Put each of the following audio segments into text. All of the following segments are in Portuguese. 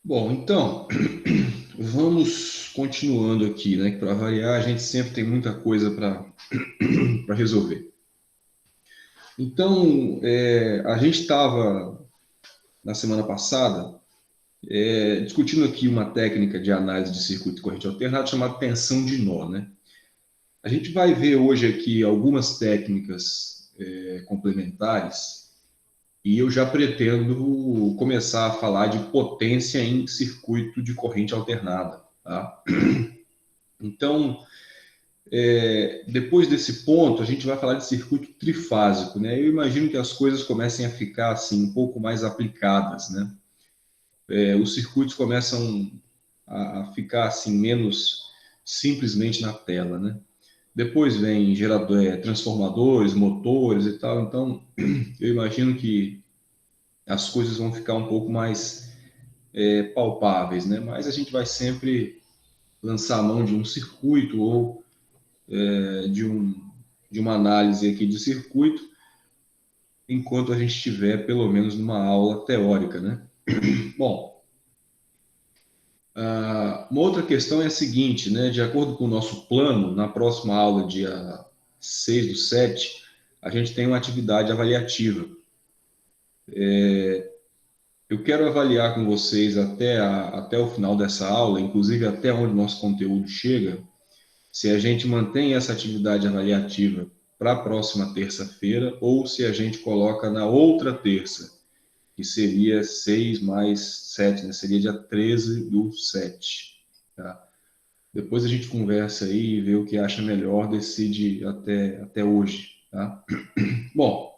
Bom, então, vamos continuando aqui, né? Que para variar, a gente sempre tem muita coisa para resolver. Então, a gente estava, na semana passada, discutindo aqui uma técnica de análise de circuito de corrente alternada chamada tensão de nó, né? A gente vai ver hoje aqui algumas técnicas complementares e eu já pretendo começar a falar de potência em circuito de corrente alternada, tá? Então, depois desse ponto, a gente vai falar de circuito trifásico, né? Eu imagino que as coisas comecem a ficar assim um pouco mais aplicadas, né? Os circuitos começam a ficar assim menos simplesmente na tela, né? Depois vem transformadores, motores e tal. Então, eu imagino que as coisas vão ficar um pouco mais palpáveis, né? Mas a gente vai sempre lançar a mão de um circuito ou de de uma análise aqui de circuito enquanto a gente estiver, pelo menos, numa aula teórica, né? Bom, uma outra questão é a seguinte, né? De acordo com o nosso plano, na próxima aula, dia 6/7, a gente tem uma atividade avaliativa. Eu quero avaliar com vocês até o final dessa aula, inclusive até onde nosso conteúdo chega, se a gente mantém essa atividade avaliativa para a próxima terça-feira ou se a gente coloca na outra terça, que seria 6 mais 7, né? Seria dia 13/7. Tá? Depois a gente conversa aí e vê o que acha melhor, decide até hoje. Tá? Bom,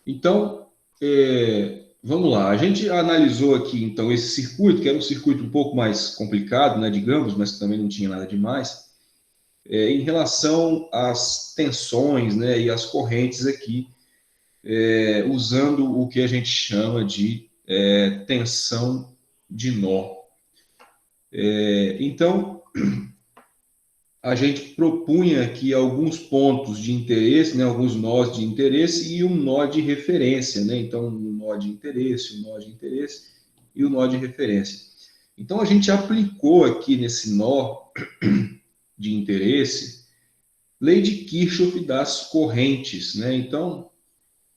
então, vamos lá. A gente analisou aqui, então, esse circuito, que era um circuito um pouco mais complicado, né, digamos, mas que também não tinha nada demais, em relação às tensões, né, e às correntes aqui, usando o que a gente chama de tensão de nó. Então, a gente propunha aqui alguns pontos de interesse, né, alguns nós de interesse e um nó de referência, né? Então, um nó de interesse, um nó de interesse e o um nó de referência. Então, a gente aplicou aqui nesse nó de interesse lei de Kirchhoff das correntes, né? Então,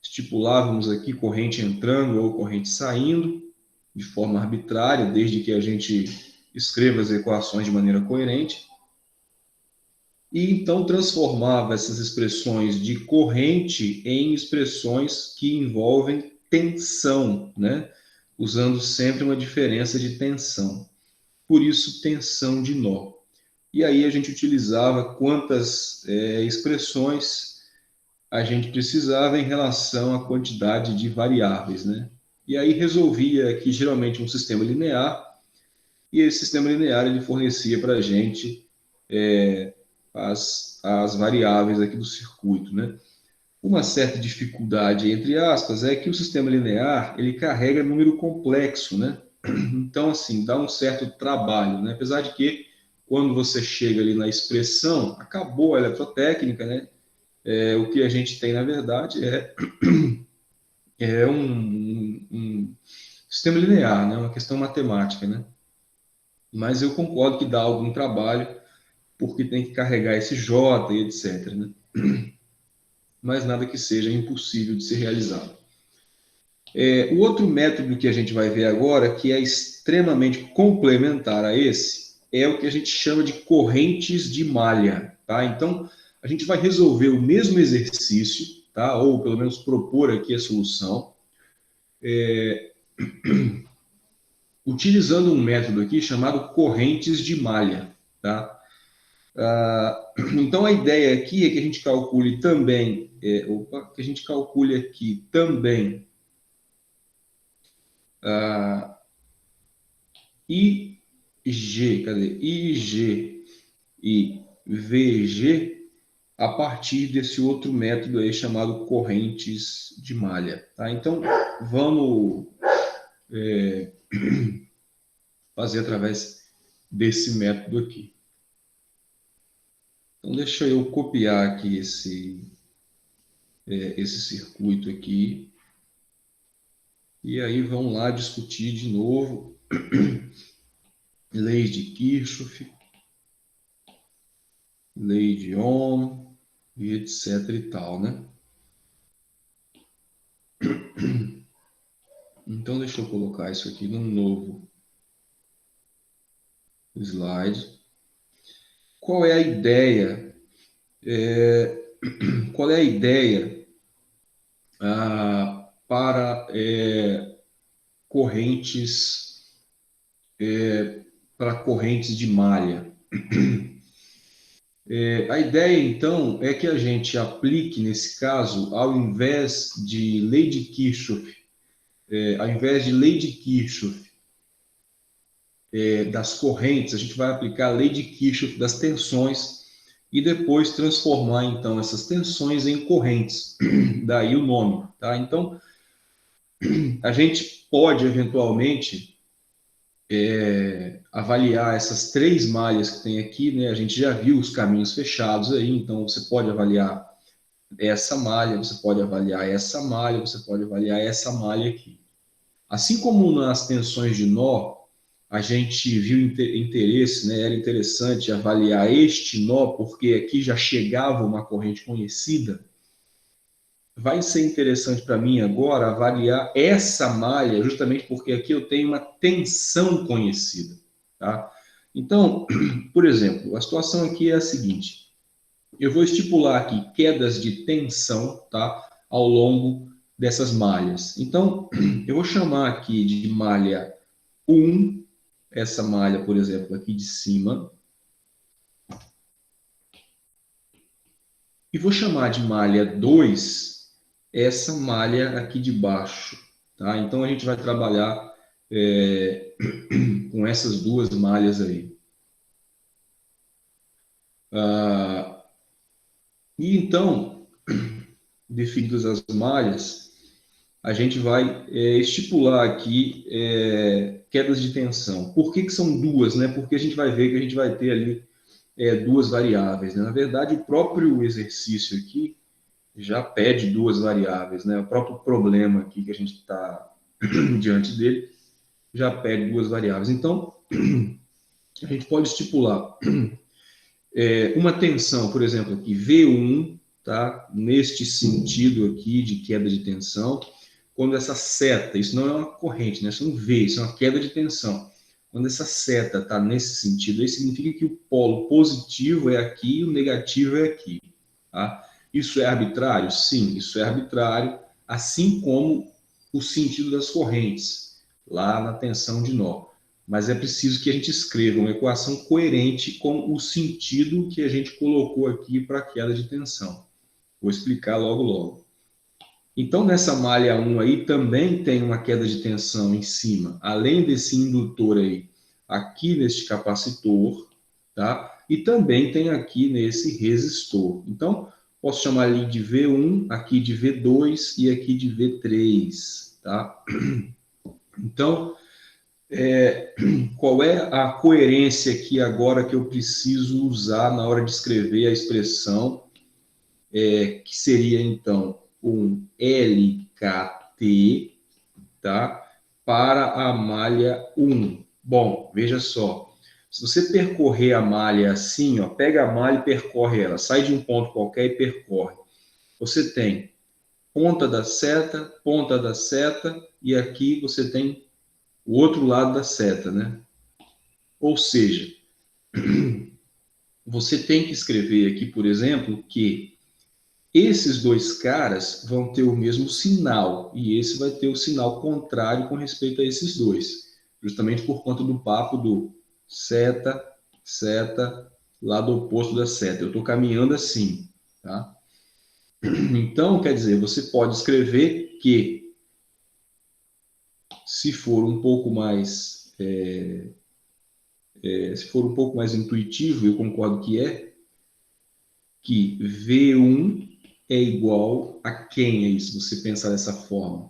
estipulávamos aqui corrente entrando ou corrente saindo de forma arbitrária, desde que a gente escreva as equações de maneira coerente. E então transformava essas expressões de corrente em expressões que envolvem tensão, né? Usando sempre uma diferença de tensão. Por isso, tensão de nó. E aí a gente utilizava quantas expressões a gente precisava em relação à quantidade de variáveis, né? E aí resolvia que geralmente um sistema linear, e esse sistema linear ele fornecia para a gente as variáveis aqui do circuito, né? Uma certa dificuldade, entre aspas, é que o sistema linear ele carrega número complexo, né? Então, assim, dá um certo trabalho, né? Apesar de que, quando você chega ali na expressão, acabou a eletrotécnica, né? O que a gente tem, na verdade, é um sistema linear, né? Uma questão matemática, né? Mas eu concordo que dá algum trabalho, porque tem que carregar esse J e etc, né? Mas nada que seja impossível de ser realizado. O outro método que a gente vai ver agora, que é extremamente complementar a esse, é o que a gente chama de correntes de malha. Tá? Então, a gente vai resolver o mesmo exercício, tá? Ou pelo menos propor aqui a solução, utilizando um método aqui chamado correntes de malha. Tá? Então, a ideia aqui é que a gente calcule também, que a gente calcule aqui também IG e VG a partir desse outro método aí chamado correntes de malha. Tá? Então, vamos fazer através desse método aqui. Então, deixa eu copiar aqui esse circuito aqui. E aí vamos lá discutir de novo. Leis de Kirchhoff, lei de Ohm, e etc e tal, né? Então, deixa eu colocar isso aqui num novo slide. Qual é a ideia? Qual é a ideia para correntes de malha? A ideia, então, é que a gente aplique, nesse caso, ao invés de lei de Kirchhoff, das correntes, a gente vai aplicar a lei de Kirchhoff das tensões e depois transformar, então, essas tensões em correntes. Daí o nome, tá? Então, a gente pode, eventualmente, avaliar essas três malhas que tem aqui, né? A gente já viu os caminhos fechados aí, então você pode avaliar essa malha, você pode avaliar essa malha, você pode avaliar essa malha aqui. Assim como nas tensões de nó, a gente viu interesse, né? Era interessante avaliar este nó, porque aqui já chegava uma corrente conhecida. Vai ser interessante para mim agora avaliar essa malha, justamente porque aqui eu tenho uma tensão conhecida, tá? Então, por exemplo, a situação aqui é a seguinte: eu vou estipular aqui quedas de tensão, tá? Ao longo dessas malhas. Então, eu vou chamar aqui de malha 1, essa malha, por exemplo, aqui de cima, e vou chamar de malha 2 essa malha aqui de baixo, tá? Então, a gente vai trabalhar com essas duas malhas aí. E então, definidas as malhas, a gente vai estipular aqui quedas de tensão. Por que são duas, né? Porque a gente vai ver que a gente vai ter ali duas variáveis, né? Na verdade, o próprio exercício aqui já pede duas variáveis, né? O próprio problema aqui que a gente está diante dele já pede duas variáveis. Então, a gente pode estipular uma tensão, por exemplo, aqui, V1, tá? Neste sentido aqui de queda de tensão, quando essa seta, isso não é uma corrente, né? Isso é um V, isso é uma queda de tensão. Quando essa seta está nesse sentido, aí significa que o polo positivo é aqui e o negativo é aqui, tá? Isso é arbitrário? Sim, isso é arbitrário, assim como o sentido das correntes, lá na tensão de nó. Mas é preciso que a gente escreva uma equação coerente com o sentido que a gente colocou aqui para a queda de tensão. Vou explicar logo, logo. Então, nessa malha 1 aí, também tem uma queda de tensão em cima, além desse indutor aí, aqui neste capacitor, tá? E também tem aqui nesse resistor. Então, posso chamar ali de V1, aqui de V2 e aqui de V3, tá? Então, qual é a coerência aqui agora que eu preciso usar na hora de escrever a expressão, que seria então um LKT, tá? Para a malha 1. Bom, veja só, se você percorrer a malha assim, ó, pega a malha e percorre ela, sai de um ponto qualquer e percorre. Você tem ponta da seta, e aqui você tem o outro lado da seta, né? Ou seja, você tem que escrever aqui, por exemplo, que esses dois caras vão ter o mesmo sinal, e esse vai ter o sinal contrário com respeito a esses dois, justamente por conta do papo do seta, seta, lado oposto da seta. Eu estou caminhando assim, tá? Então, quer dizer, você pode escrever que, se for um pouco mais, se for um pouco mais intuitivo, eu concordo que V1 é igual a quem aí, se você pensar dessa forma?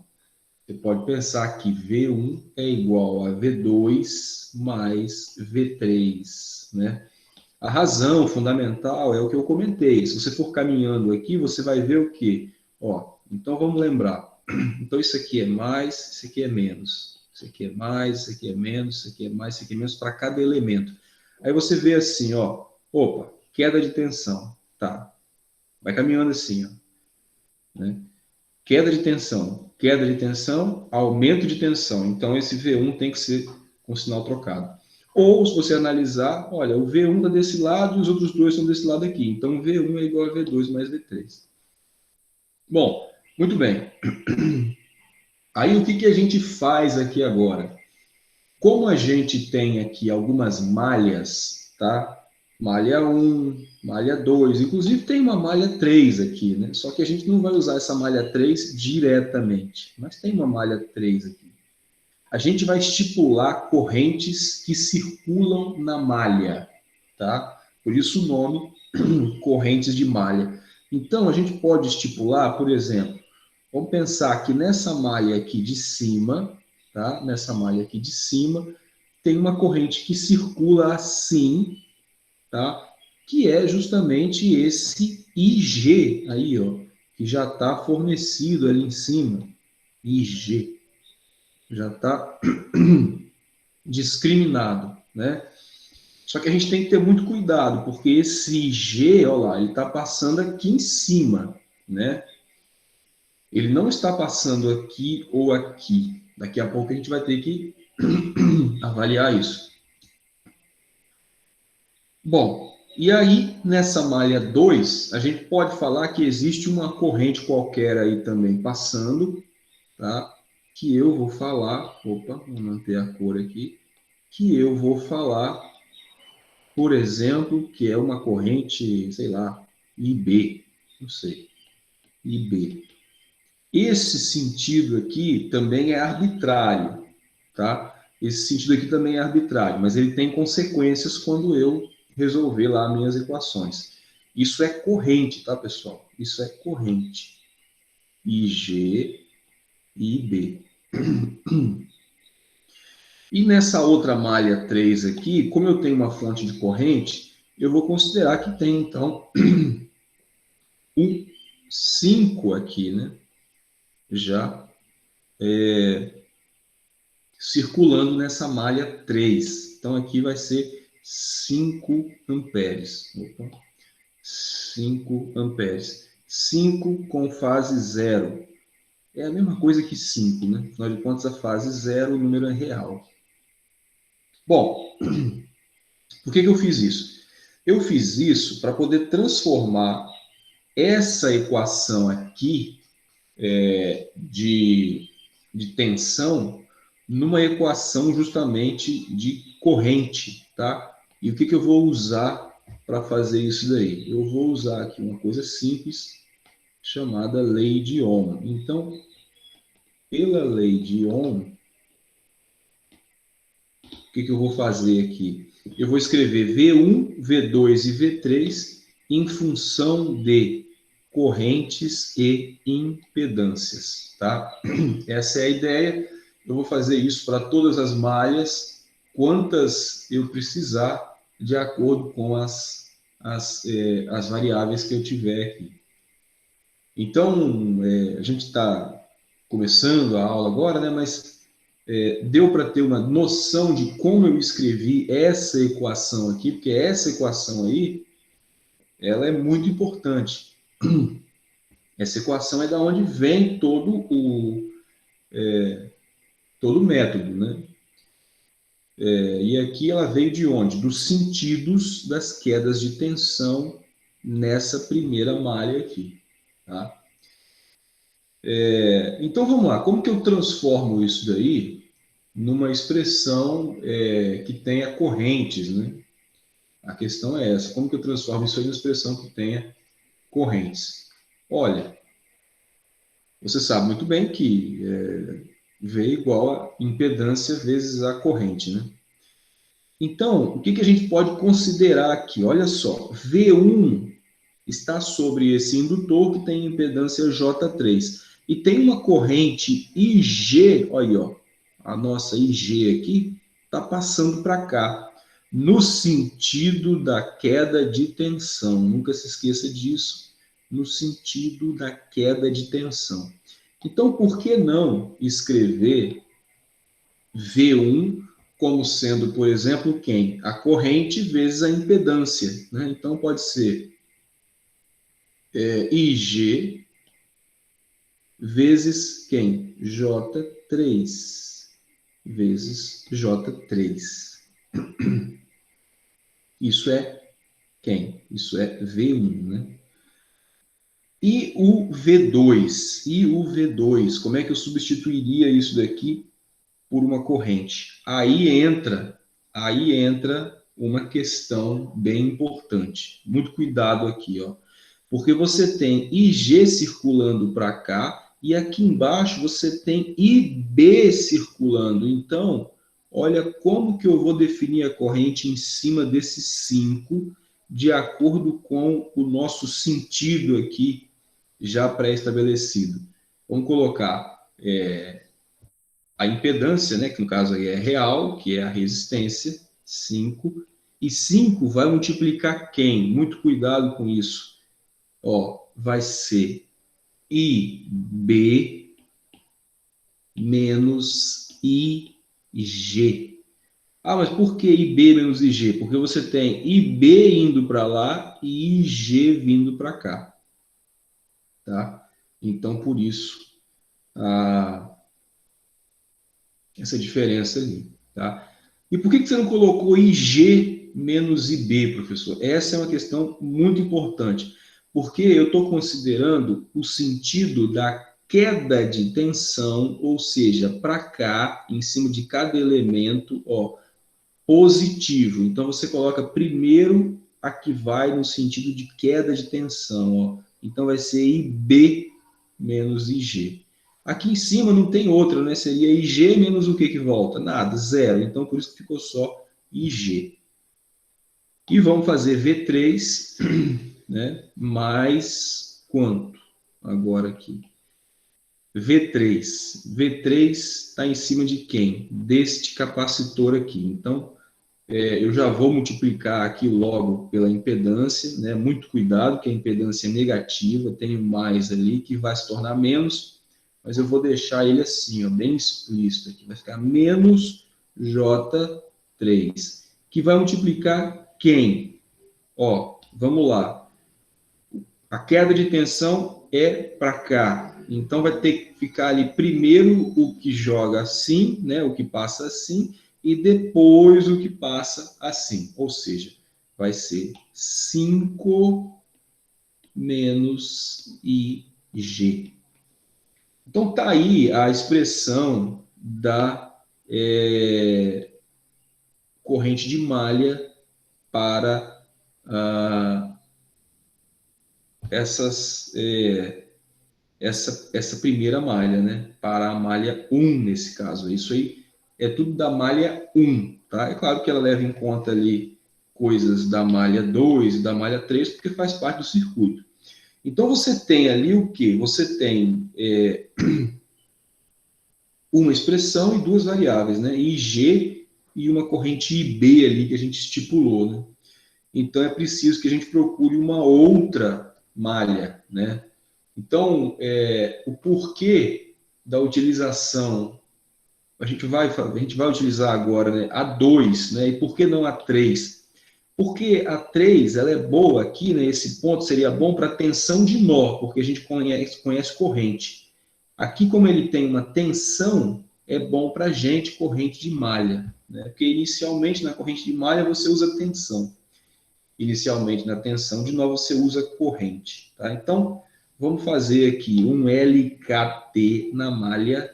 Você pode pensar que V1 é igual a V2 mais V3, né? A razão fundamental é o que eu comentei. Se você for caminhando aqui, você vai ver o quê? Ó, então vamos lembrar. Então isso aqui é mais, isso aqui é menos. Isso aqui é mais, isso aqui é menos, isso aqui é mais, isso aqui é menos para cada elemento. Aí você vê assim, ó, opa, queda de tensão, tá? Vai caminhando assim, ó, né? Queda de tensão, aumento de tensão. Então esse V1 tem que ser com sinal trocado. Ou se você analisar, olha, o V1 está desse lado e os outros dois estão desse lado aqui. Então V1 é igual a V2 mais V3. Bom, muito bem. Aí o que a gente faz aqui agora? Como a gente tem aqui algumas malhas, tá? Malha 1, malha 2, inclusive tem uma malha 3 aqui, né? Só que a gente não vai usar essa malha 3 diretamente, mas tem uma malha 3 aqui. A gente vai estipular correntes que circulam na malha, tá? Por isso o nome correntes de malha. Então a gente pode estipular, por exemplo, vamos pensar que nessa malha aqui de cima, tá? Nessa malha aqui de cima, tem uma corrente que circula assim, tá? Que é justamente esse IG aí, ó, que já está fornecido ali em cima. IG. Já está discriminado, né? Só que a gente tem que ter muito cuidado, porque esse IG, olha lá, ele está passando aqui em cima, né? Ele não está passando aqui ou aqui. Daqui a pouco a gente vai ter que avaliar isso. Bom, e aí nessa malha 2, a gente pode falar que existe uma corrente qualquer aí também passando, tá? Que eu vou falar, opa, vou manter a cor aqui, que eu vou falar, por exemplo, que é uma corrente, sei lá, IB, não sei, IB. Esse sentido aqui também é arbitrário, tá? Esse sentido aqui também é arbitrário, mas ele tem consequências quando eu resolver lá minhas equações. Isso é corrente, tá, pessoal? Isso é corrente. IG e IB. E nessa outra malha 3 aqui, como eu tenho uma fonte de corrente, eu vou considerar que tem, então, um 5 aqui, né? Já circulando nessa malha 3. Então, aqui vai ser 5 amperes. Opa. 5 amperes. 5 com fase 0. É a mesma coisa que 5, né? Afinal de contas, a fase 0, o número é real. Bom, por que eu fiz isso? Eu fiz isso para poder transformar essa equação aqui de tensão numa equação justamente de corrente, tá? E o que eu vou usar para fazer isso daí? Eu vou usar aqui uma coisa simples chamada lei de Ohm. Então, pela lei de Ohm, o que eu vou fazer aqui? Eu vou escrever V1, V2 e V3 em função de correntes e impedâncias, tá? Essa é a ideia. Eu vou fazer isso para todas as malhas, quantas eu precisar, de acordo com as variáveis que eu tiver aqui. Então, a gente está começando a aula agora, né? Mas deu para ter uma noção de como eu escrevi essa equação aqui, porque essa equação aí, ela é muito importante. Essa equação é da onde vem todo o método, né? E aqui ela veio de onde? Dos sentidos das quedas de tensão nessa primeira malha aqui, tá? Então vamos lá, como que eu transformo isso daí numa expressão que tenha correntes, né? A questão é essa, como que eu transformo isso aí numa expressão que tenha correntes? Olha, você sabe muito bem que V igual a impedância vezes a corrente, né? Então, o que a gente pode considerar aqui? Olha só, V1 está sobre esse indutor que tem impedância J3. E tem uma corrente IG, olha aí, ó, a nossa IG aqui, está passando para cá, no sentido da queda de tensão. Nunca se esqueça disso, no sentido da queda de tensão. Então, por que não escrever V1 como sendo, por exemplo, quem? A corrente vezes a impedância, né? Então, pode ser IG vezes quem? J3 vezes J3. Isso é quem? Isso é V1, né? E o V2? E o V2? Como é que eu substituiria isso daqui por uma corrente? Aí entra uma questão bem importante. Muito cuidado aqui, ó. Porque você tem IG circulando para cá e aqui embaixo você tem IB circulando. Então, olha como que eu vou definir a corrente em cima desses 5 de acordo com o nosso sentido aqui já pré-estabelecido. Vamos colocar a impedância, né, que no caso aí é real, que é a resistência, 5, e 5 vai multiplicar quem? Muito cuidado com isso. Ó, vai ser IB menos IG. Ah, mas por que IB menos IG? Porque você tem IB indo para lá e IG vindo para cá. Tá? Então, por isso, essa diferença ali. Tá? E por que você não colocou IG menos IB, professor? Essa é uma questão muito importante, porque eu estou considerando o sentido da queda de tensão, ou seja, para cá, em cima de cada elemento, ó, positivo. Então, você coloca primeiro a que vai no sentido de queda de tensão. Ó. Então, vai ser IB menos IG. Aqui em cima não tem outra, né? Seria IG menos o que volta? Nada, zero. Então, por isso que ficou só IG. E vamos fazer V3, né? Mais quanto? Agora aqui. V3. V3 está em cima de quem? Deste capacitor aqui. Então, eu já vou multiplicar aqui logo pela impedância, né? Muito cuidado, que a impedância é negativa, tem mais ali que vai se tornar menos, mas eu vou deixar ele assim, ó, bem explícito aqui, vai ficar menos J3, que vai multiplicar quem? Ó, vamos lá. A queda de tensão é para cá, então vai ter que ficar ali primeiro o que joga assim, né? O que passa assim, e depois o que passa assim. Ou seja, vai ser 5 menos IG. Então, tá aí a expressão da corrente de malha para essa primeira malha, né? Para a malha 1, nesse caso. Isso aí é tudo da malha 1, tá? É claro que ela leva em conta ali coisas da malha 2 e da malha 3, porque faz parte do circuito. Então, você tem ali o quê? Você tem uma expressão e duas variáveis, né? IG e uma corrente IB ali que a gente estipulou, né? Então, é preciso que a gente procure uma outra malha, né? Então, o porquê da utilização, a gente vai utilizar agora, né, a 2, né, e por que não a 3? Porque a 3 ela é boa aqui, né, esse ponto seria bom para tensão de nó, porque a gente conhece corrente. Aqui, como ele tem uma tensão, é bom para a gente corrente de malha, né, porque inicialmente na corrente de malha você usa tensão. Inicialmente na tensão de nó você usa corrente. Tá? Então, vamos fazer aqui um LKT na malha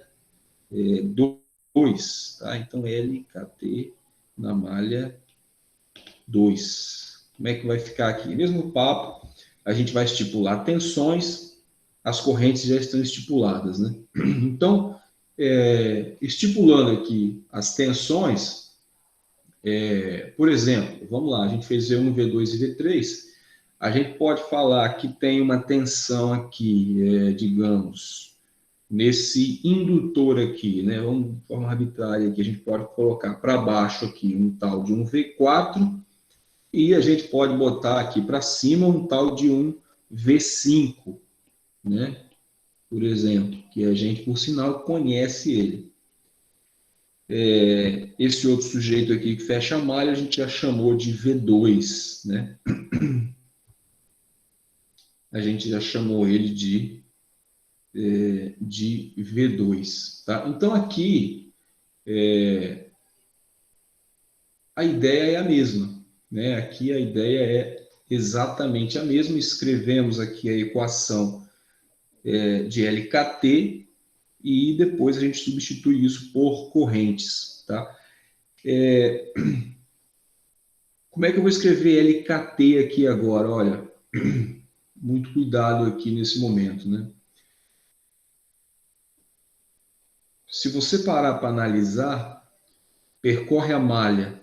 2. Tá? Então, LKT na malha 2. Como é que vai ficar aqui? Mesmo papo, a gente vai estipular tensões, as correntes já estão estipuladas. Né? Então, estipulando aqui as tensões, por exemplo, vamos lá, a gente fez V1, V2 e V3, a gente pode falar que tem uma tensão aqui, digamos, nesse indutor aqui, né? Vamos de forma arbitrária aqui, a gente pode colocar para baixo aqui um tal de um V4 e a gente pode botar aqui para cima um tal de um V5, né? Por exemplo, que a gente, por sinal, conhece ele. Esse outro sujeito aqui que fecha a malha, a gente já chamou de V2, né? A gente já chamou ele de V2, tá? Então, aqui, a ideia é a mesma, né? Aqui a ideia é exatamente a mesma. Escrevemos aqui a equação de LKT e depois a gente substitui isso por correntes, tá? Como é que eu vou escrever LKT aqui agora? Olha, muito cuidado aqui nesse momento, né? Se você parar para analisar, percorre a malha,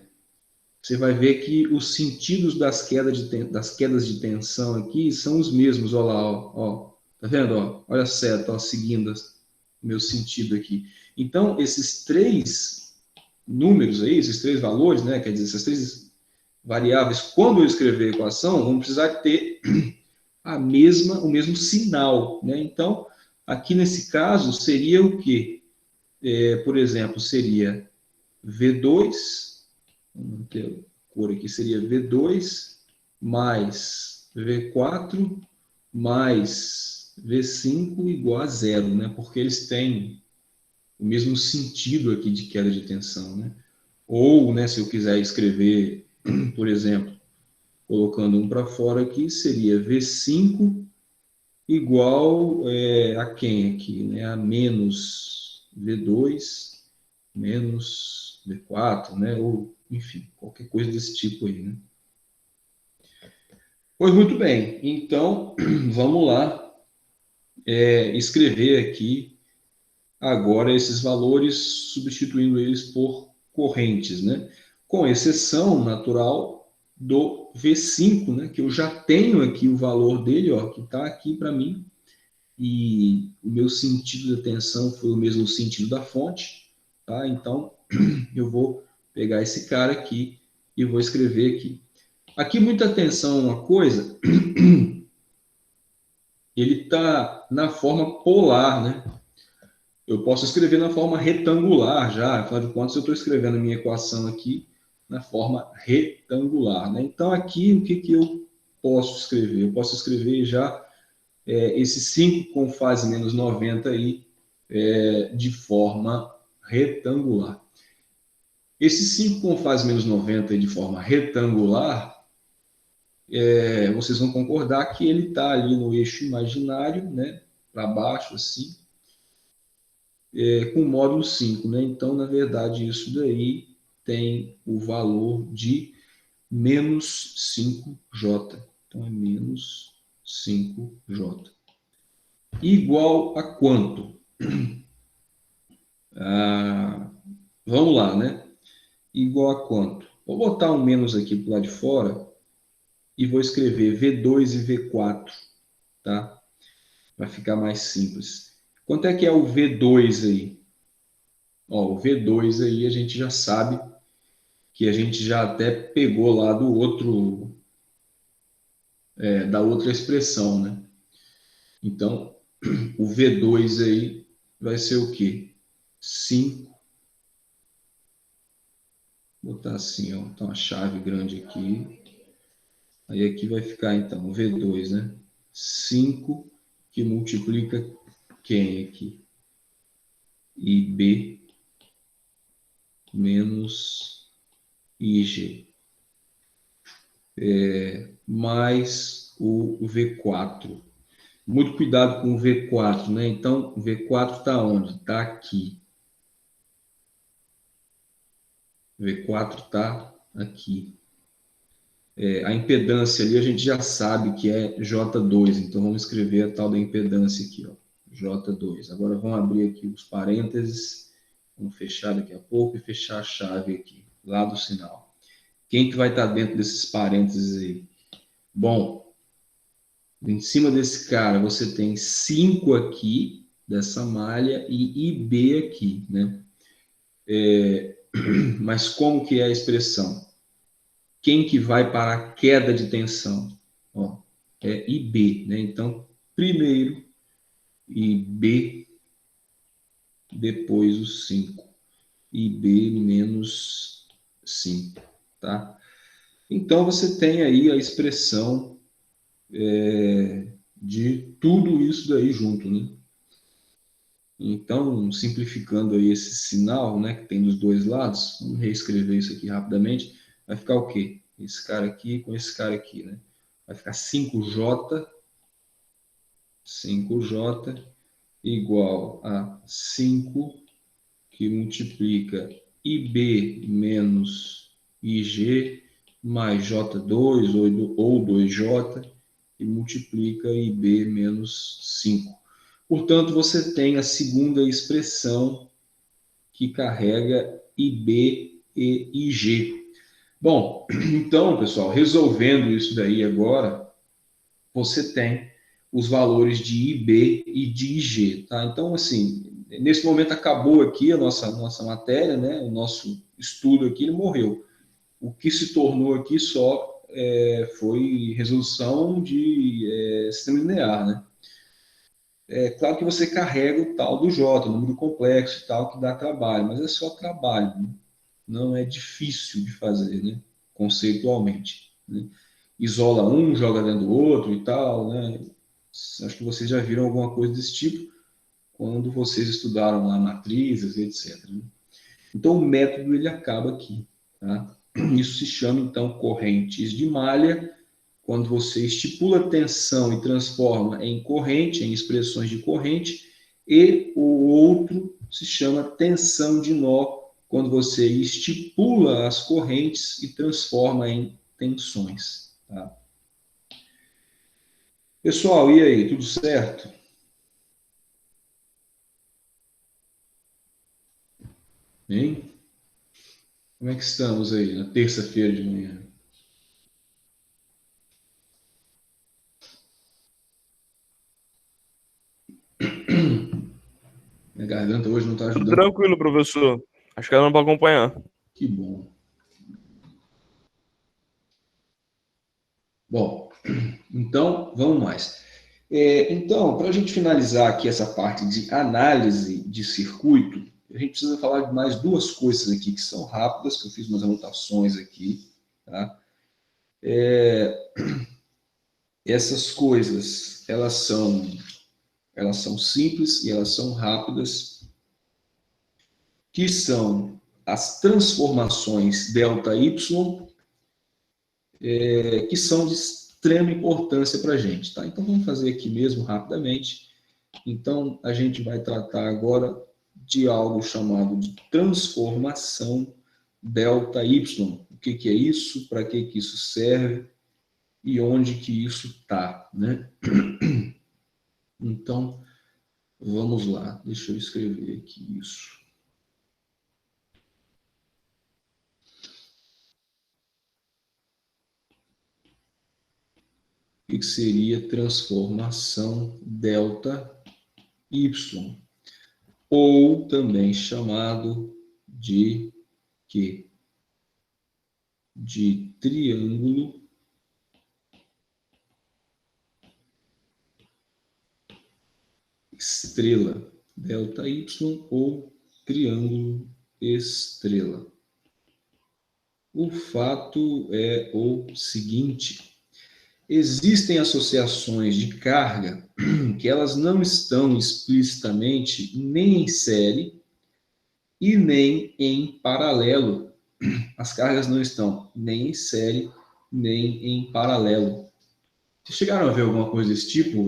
você vai ver que os sentidos das quedas de tensão aqui são os mesmos. Olha lá, ó. Tá vendo? Ó? Olha a seta, ó, seguindo o meu sentido aqui. Então, esses três números aí, esses três valores, né? Quer dizer, essas três variáveis, quando eu escrever a equação, vão precisar ter o mesmo sinal, né? Então, aqui nesse caso, seria o quê? Por exemplo, seria V2, vamos ter a cor aqui, seria V2 mais V4 mais V5 igual a zero, né? Porque eles têm o mesmo sentido aqui de queda de tensão, né? Ou, né, se eu quiser escrever, por exemplo, colocando um para fora aqui, seria V5 igual a quem aqui, né? A menos V2 menos V4, né? Ou, enfim, qualquer coisa desse tipo aí, né? Pois muito bem, então vamos lá escrever aqui agora esses valores, substituindo eles por correntes, né? Com exceção natural do V5, né? Que eu já tenho aqui o valor dele, ó, que está aqui para mim, e o meu sentido da tensão foi o mesmo sentido da fonte, tá? Então, eu vou pegar esse cara aqui e vou escrever aqui. Aqui, muita atenção a uma coisa, ele está na forma polar, né? Eu posso escrever na forma retangular já, afinal de contas, eu estou escrevendo a minha equação aqui na forma retangular, né? Então, aqui, o que, que eu posso escrever? Eu posso escrever já esse 5 com fase menos 90 aí de forma retangular. Esse 5 com fase menos 90 de forma retangular, vocês vão concordar que ele está ali no eixo imaginário, né, para baixo, assim, com módulo 5, né? Então, na verdade, isso daí tem o valor de menos 5J. Então, é menos 5J. Igual a quanto? Vamos lá, né? Igual a quanto? Vou botar um menos aqui para lado de fora e vou escrever V2 e V4, tá? Para ficar mais simples. Quanto é que é o V2 aí? Ó, o V2 aí a gente já sabe que a gente já até pegou lá do outro, da outra expressão, né? Então, o V2 aí vai ser o quê? 5. Vou botar assim, ó, então uma chave grande aqui. Aí aqui vai ficar, então, o V2, né? 5 que multiplica quem aqui? IB menos IG. Mais o V4. Muito cuidado com o V4, né? Então, o V4 está onde? Está aqui. O V4 está aqui. A impedância ali a gente já sabe que é J2, então vamos escrever a tal da impedância aqui, ó, J2. Agora vamos abrir aqui os parênteses, vamos fechar daqui a pouco e fechar a chave aqui, lá do sinal. Quem que vai estar dentro desses parênteses aí? Bom, em cima desse cara você tem 5 aqui, dessa malha, e IB aqui, né? Mas como que é a expressão? Quem que vai para a queda de tensão? Ó, é IB, né? Então, primeiro IB, depois o 5. IB menos 5, tá? Então, você tem aí a expressão de tudo isso daí junto, né? Então, simplificando aí esse sinal, né, que tem dos dois lados, vamos reescrever isso aqui rapidamente, vai ficar o quê? Esse cara aqui com esse cara aqui, né? Vai ficar 5J igual a 5 que multiplica IB menos IG mais J2 ou 2J que multiplica IB menos 5. Portanto, você tem a segunda expressão que carrega IB e IG. Bom, então, pessoal, resolvendo isso daí agora, você tem os valores de IB e de IG, tá? Então, assim, nesse momento acabou aqui a nossa matéria, né? O nosso estudo aqui, ele morreu. O que se tornou aqui só foi resolução de sistema linear, né? É claro que você carrega o tal do J, o número complexo e tal, que dá trabalho, mas é só trabalho, né? Não é difícil de fazer, né? Conceitualmente, né? Isola um, joga dentro do outro e tal, né? Acho que vocês já viram alguma coisa desse tipo quando vocês estudaram lá matrizes, etc, né? Então, o método ele acaba aqui, tá? Isso se chama, então, correntes de malha, quando você estipula tensão e transforma em corrente, em expressões de corrente, e o outro se chama tensão de nó, quando você estipula as correntes e transforma em tensões. Tá? Pessoal, e aí, tudo certo? Hein? Como é que estamos aí na terça-feira de manhã? Minha garganta hoje não está Tudo ajudando. tranquilo, professor. Acho que ela não para acompanhar. Que bom. Bom, então vamos mais. Então, para a gente finalizar aqui essa parte de análise de circuito, a gente precisa falar de mais duas coisas aqui que são rápidas, que eu fiz umas anotações aqui. Tá? Essas coisas, elas são simples e elas são rápidas, que são as transformações ΔY, que são de extrema importância para a gente. Tá? Então, vamos fazer aqui mesmo rapidamente. Então, a gente vai tratar agora de algo chamado de transformação ΔY. O que, que é isso? Para que, que isso serve? E onde que isso está, né? Então, vamos lá. Deixa eu escrever aqui isso. O que, que seria transformação ΔY? Ou também chamado de quê? De triângulo estrela, ΔY ou triângulo estrela. O fato é o seguinte: existem associações de carga que elas não estão explicitamente nem em série e nem em paralelo. As cargas não estão nem em série nem em paralelo. Vocês chegaram a ver alguma coisa desse tipo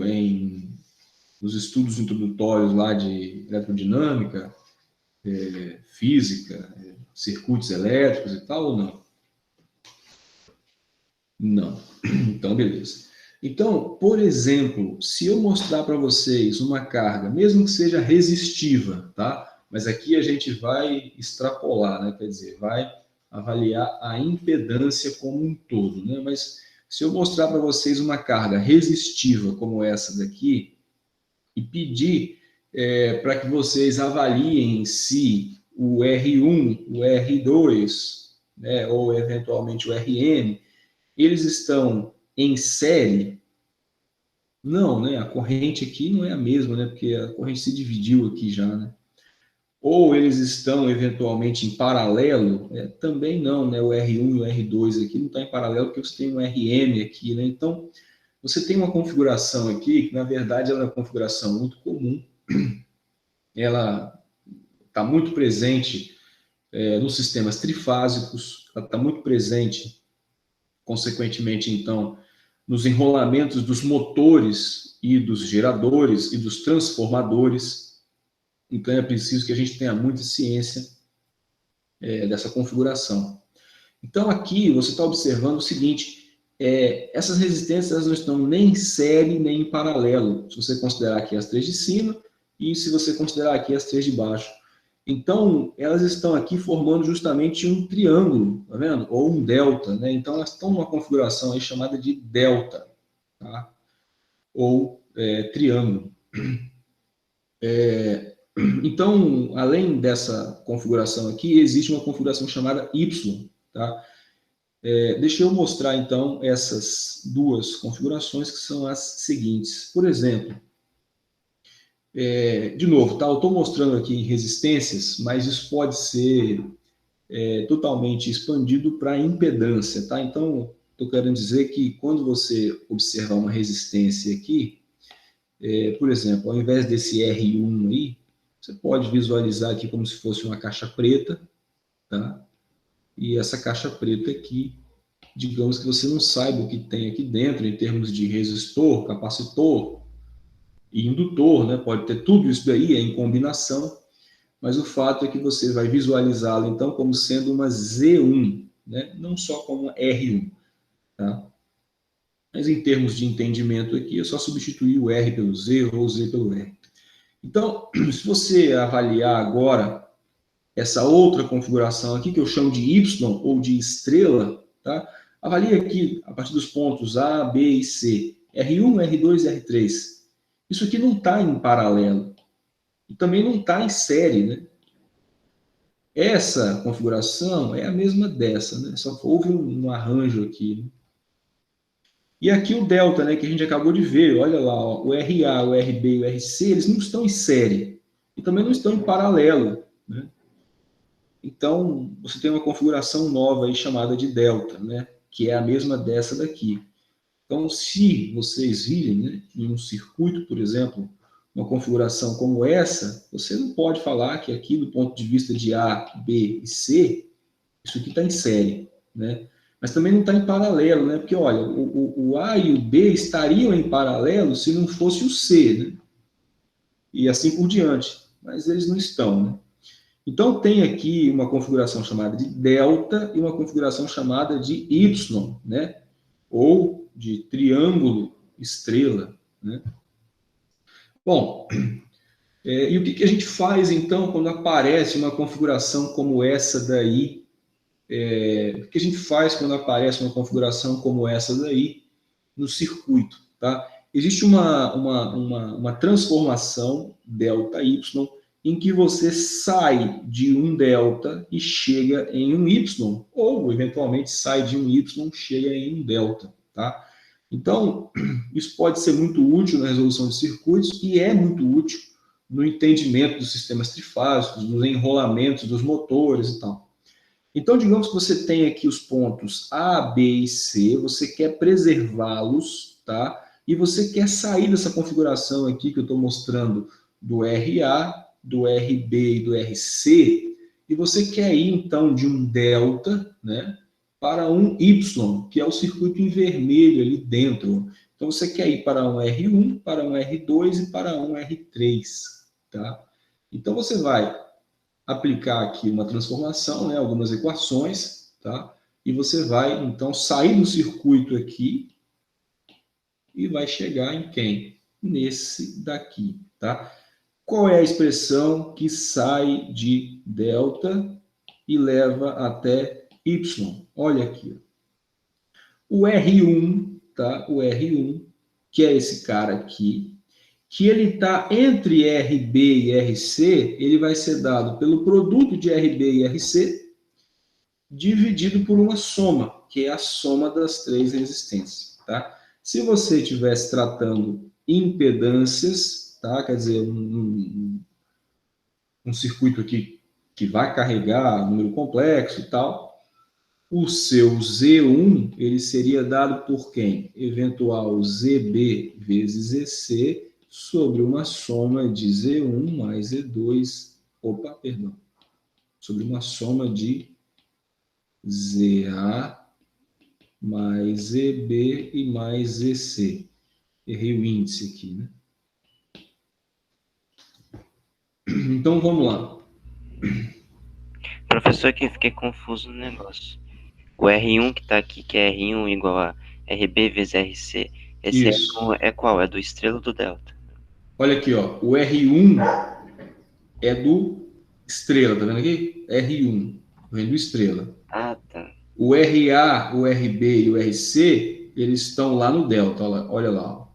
nos estudos introdutórios lá de eletrodinâmica, física, circuitos elétricos e tal, ou não? Não. Então, beleza. Então, por exemplo, se eu mostrar para vocês uma carga, mesmo que seja resistiva, tá? Mas aqui a gente vai extrapolar, né? Quer dizer, vai avaliar a impedância como um todo, né? Mas se eu mostrar para vocês uma carga resistiva como essa daqui e pedir para que vocês avaliem se o R1, o R2, né, ou eventualmente o RM, eles estão em série? Não, né? A corrente aqui não é a mesma, né? Porque a corrente se dividiu aqui já, né? ou eles estão eventualmente em paralelo? Também não, né? O R1 e o R2 aqui não está em paralelo, porque você tem um RM aqui, né? Então, você tem uma configuração aqui, que na verdade ela é uma configuração muito comum, ela está muito presente nos sistemas trifásicos, ela está muito presente, consequentemente, então, nos enrolamentos dos motores e dos geradores e dos transformadores. Então, é preciso que a gente tenha muita ciência dessa configuração. Então, aqui você está observando o seguinte, essas resistências elas não estão nem em série, nem em paralelo, se você considerar aqui as três de cima e se você considerar aqui as três de baixo. Então, elas estão aqui formando justamente um triângulo, tá vendo? Ou um delta, né? Então, elas estão numa configuração aí chamada de delta, tá? Ou triângulo. Então, além dessa configuração aqui, existe uma configuração chamada Y, tá? Deixa eu mostrar, então, essas duas configurações, que são as seguintes. Por exemplo, de novo, tá? Eu estou mostrando aqui resistências, mas isso pode ser totalmente expandido para impedância, tá? Então, estou querendo dizer que quando você observar uma resistência aqui, por exemplo, ao invés desse R1 aí, você pode visualizar aqui como se fosse uma caixa preta, tá? E essa caixa preta aqui, digamos que você não saiba o que tem aqui dentro em termos de resistor, capacitor e indutor, né? Pode ter tudo isso daí em combinação, mas o fato é que você vai visualizá-lo então como sendo uma Z1, né? Não só como uma R1, tá? Mas em termos de entendimento aqui, é só substituir o R pelo Z ou o Z pelo R. Então, se você avaliar agora essa outra configuração aqui, que eu chamo de Y ou de estrela, tá? Avalie aqui, a partir dos pontos A, B e C, R1, R2 e R3. Isso aqui não está em paralelo. E também não está em série, né? Essa configuração é a mesma dessa, né? Só houve um arranjo aqui. Né? E aqui o delta, né, que a gente acabou de ver, olha lá, ó, o RA, o RB e o RC, eles não estão em série. E também não estão em paralelo, né? Então, você tem uma configuração nova aí chamada de delta, né? Que é a mesma dessa daqui. Então, se vocês virem, né, em um circuito, por exemplo, uma configuração como essa, você não pode falar que aqui, do ponto de vista de A, B e C, isso aqui está em série, né? Mas também não está em paralelo, né? Porque, olha, o A e o B estariam em paralelo se não fosse o C, né? E assim por diante. Mas eles não estão, né? Então, tem aqui uma configuração chamada de delta e uma configuração chamada de Y, né? Ou de triângulo estrela, né? Bom, e o que a gente faz, então, quando aparece uma configuração como essa daí? O que a gente faz quando aparece uma configuração como essa daí no circuito, tá? Existe uma transformação delta-y em que você sai de um delta e chega em um y, ou eventualmente sai de um y e chega em um delta, tá? Então, isso pode ser muito útil na resolução de circuitos e é muito útil no entendimento dos sistemas trifásicos, nos enrolamentos dos motores e tal. Então, digamos que você tem aqui os pontos A, B e C, você quer preservá-los, tá? E você quer sair dessa configuração aqui que eu estou mostrando do RA, do RB e do RC, e você quer ir, então, de um delta, né, para um Y, que é o circuito em vermelho ali dentro. Então, você quer ir para um R1, para um R2 e para um R3, tá? Então, você vai aplicar aqui uma transformação, né, algumas equações, tá? E você vai, então, sair do circuito aqui e vai chegar em quem? Nesse daqui, tá? Qual é a expressão que sai de delta e leva até y? Olha aqui. O R1, tá? O R1, que é esse cara aqui, que ele está entre RB e RC, ele vai ser dado pelo produto de RB e RC dividido por uma soma, que é a soma das três resistências, tá? Se você estivesse tratando impedâncias, tá? Quer dizer, um circuito aqui que vai carregar número complexo e tal, o seu Z1 ele seria dado por quem? Eventual ZB vezes EC sobre uma soma de Z1 mais Z2, sobre uma soma de ZA mais ZB e mais ZC. Errei o índice aqui, né? Então, vamos lá. Professor, que fiquei confuso no negócio. O R1 que tá aqui, que é R1 igual a RB vezes RC, esse Isso. R1 é qual? É do estrela ou do delta? Olha aqui, ó. O R1 é do estrela, tá vendo aqui? R1, vem do estrela. Ah, tá. O RA, o RB e o RC, eles estão lá no delta, olha lá. Ó.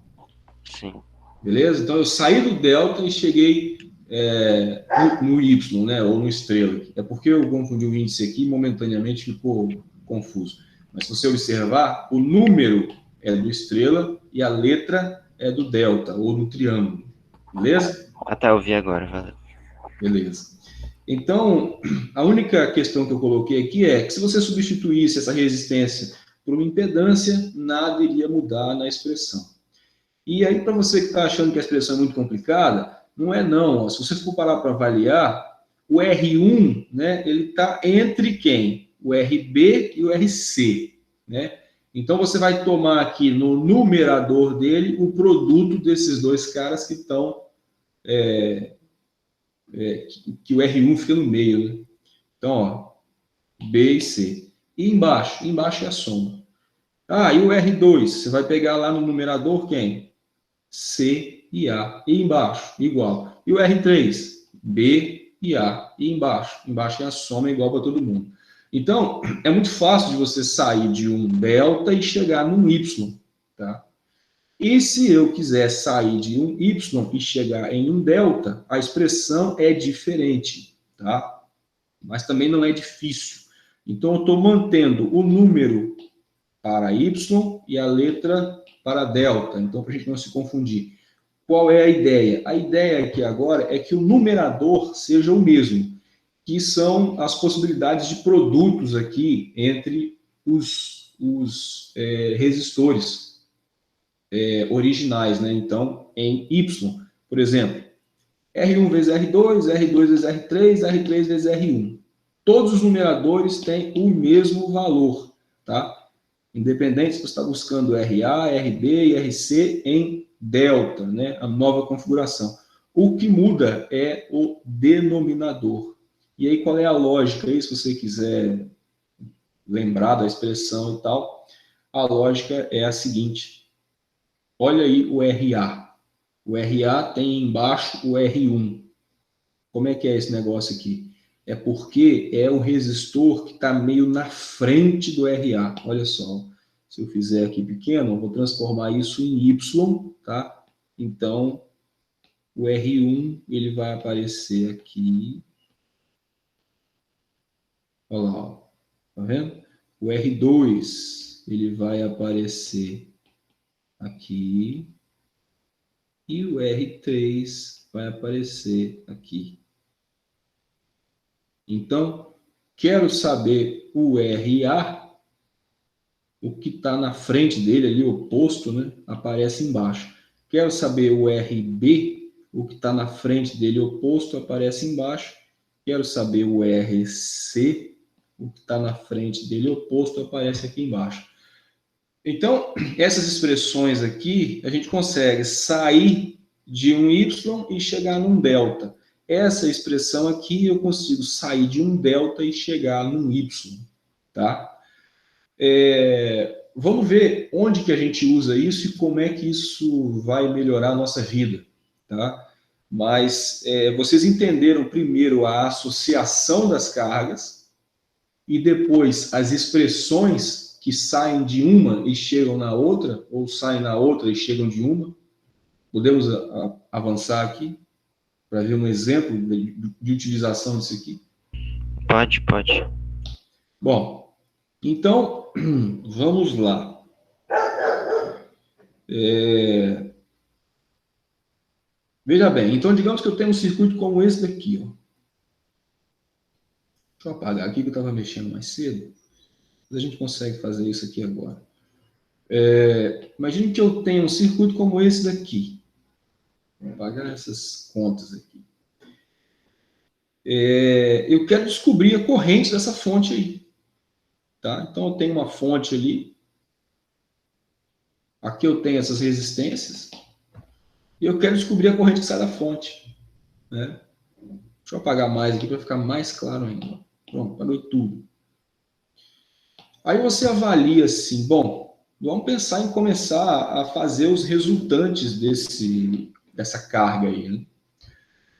Sim. Beleza? Então eu saí do delta e cheguei no Y, né? Ou no estrela. É porque eu confundi o índice aqui e momentaneamente ficou confuso. Mas se você observar, o número é do estrela e a letra é do delta, ou do triângulo. Beleza? Ah, tá, eu vi agora, valeu. Beleza. Então, a única questão que eu coloquei aqui é que se você substituísse essa resistência por uma impedância, nada iria mudar na expressão. E aí, para você que está achando que a expressão é muito complicada, não é não. Se você for parar para avaliar, o R1, né, ele está entre quem? O RB e o RC, né? Então, você vai tomar aqui no numerador dele o produto desses dois caras que estão... que o R1 fica no meio, né? Então, ó, B e C. E embaixo? Embaixo é a soma. Ah, e o R2? Você vai pegar lá no numerador quem? C e A. E embaixo? Igual. E o R3? B e A. E embaixo? Embaixo é a soma igual para todo mundo. Então, é muito fácil de você sair de um delta e chegar num Y, tá? E se eu quiser sair de um Y e chegar em um delta, a expressão é diferente, tá? Mas também não é difícil. Então, eu estou mantendo o número para Y e a letra para delta. Então, para a gente não se confundir. Qual é a ideia? A ideia aqui agora é que o numerador seja o mesmo, que são as possibilidades de produtos aqui entre os resistores originais, né? Então, em Y, por exemplo, R1 vezes R2, R2 vezes R3, R3 vezes R1. Todos os numeradores têm o mesmo valor, tá? Independente se você está buscando RA, RB e RC em delta, né? A nova configuração. O que muda é o denominador. E aí, qual é a lógica aí, se você quiser lembrar da expressão e tal? A lógica é a seguinte. Olha aí o RA. O RA tem embaixo o R1. Como é que é esse negócio aqui? É porque é o resistor que está meio na frente do RA. Olha só. Se eu fizer aqui pequeno, eu vou transformar isso em Y, tá? Então, o R1, ele vai aparecer aqui. Olha lá, ó. Tá vendo? O R2, ele vai aparecer aqui. E o R3 vai aparecer aqui. Então, quero saber o RA, o que está na frente dele, ali, oposto, né, aparece embaixo. Quero saber o RB, o que está na frente dele, oposto, aparece embaixo. Quero saber o RC, o que está na frente dele, oposto, aparece aqui embaixo. Então, essas expressões aqui, a gente consegue sair de um Y e chegar num delta. Essa expressão aqui, eu consigo sair de um delta e chegar num Y, tá? Vamos ver onde que a gente usa isso e como é que isso vai melhorar a nossa vida, tá? Mas vocês entenderam primeiro a associação das cargas e depois as expressões que saem de uma e chegam na outra, ou saem na outra e chegam de uma. Podemos avançar aqui para ver um exemplo de utilização disso aqui? Pode. Bom, então, vamos lá. Veja bem, então digamos que eu tenho um circuito como esse daqui. Ó. Deixa eu apagar aqui que eu estava mexendo mais cedo. Mas a gente consegue fazer isso aqui agora. Imagine que eu tenho um circuito como esse daqui. Vou apagar essas contas aqui. Eu quero descobrir a corrente dessa fonte aí. Tá? Então, eu tenho uma fonte ali. Aqui eu tenho essas resistências. E eu quero descobrir a corrente que sai da fonte. Né? Deixa eu apagar mais aqui para ficar mais claro ainda. Pronto, apagou tudo. Aí você avalia assim, bom, vamos pensar em começar a fazer os resultantes dessa carga aí, né?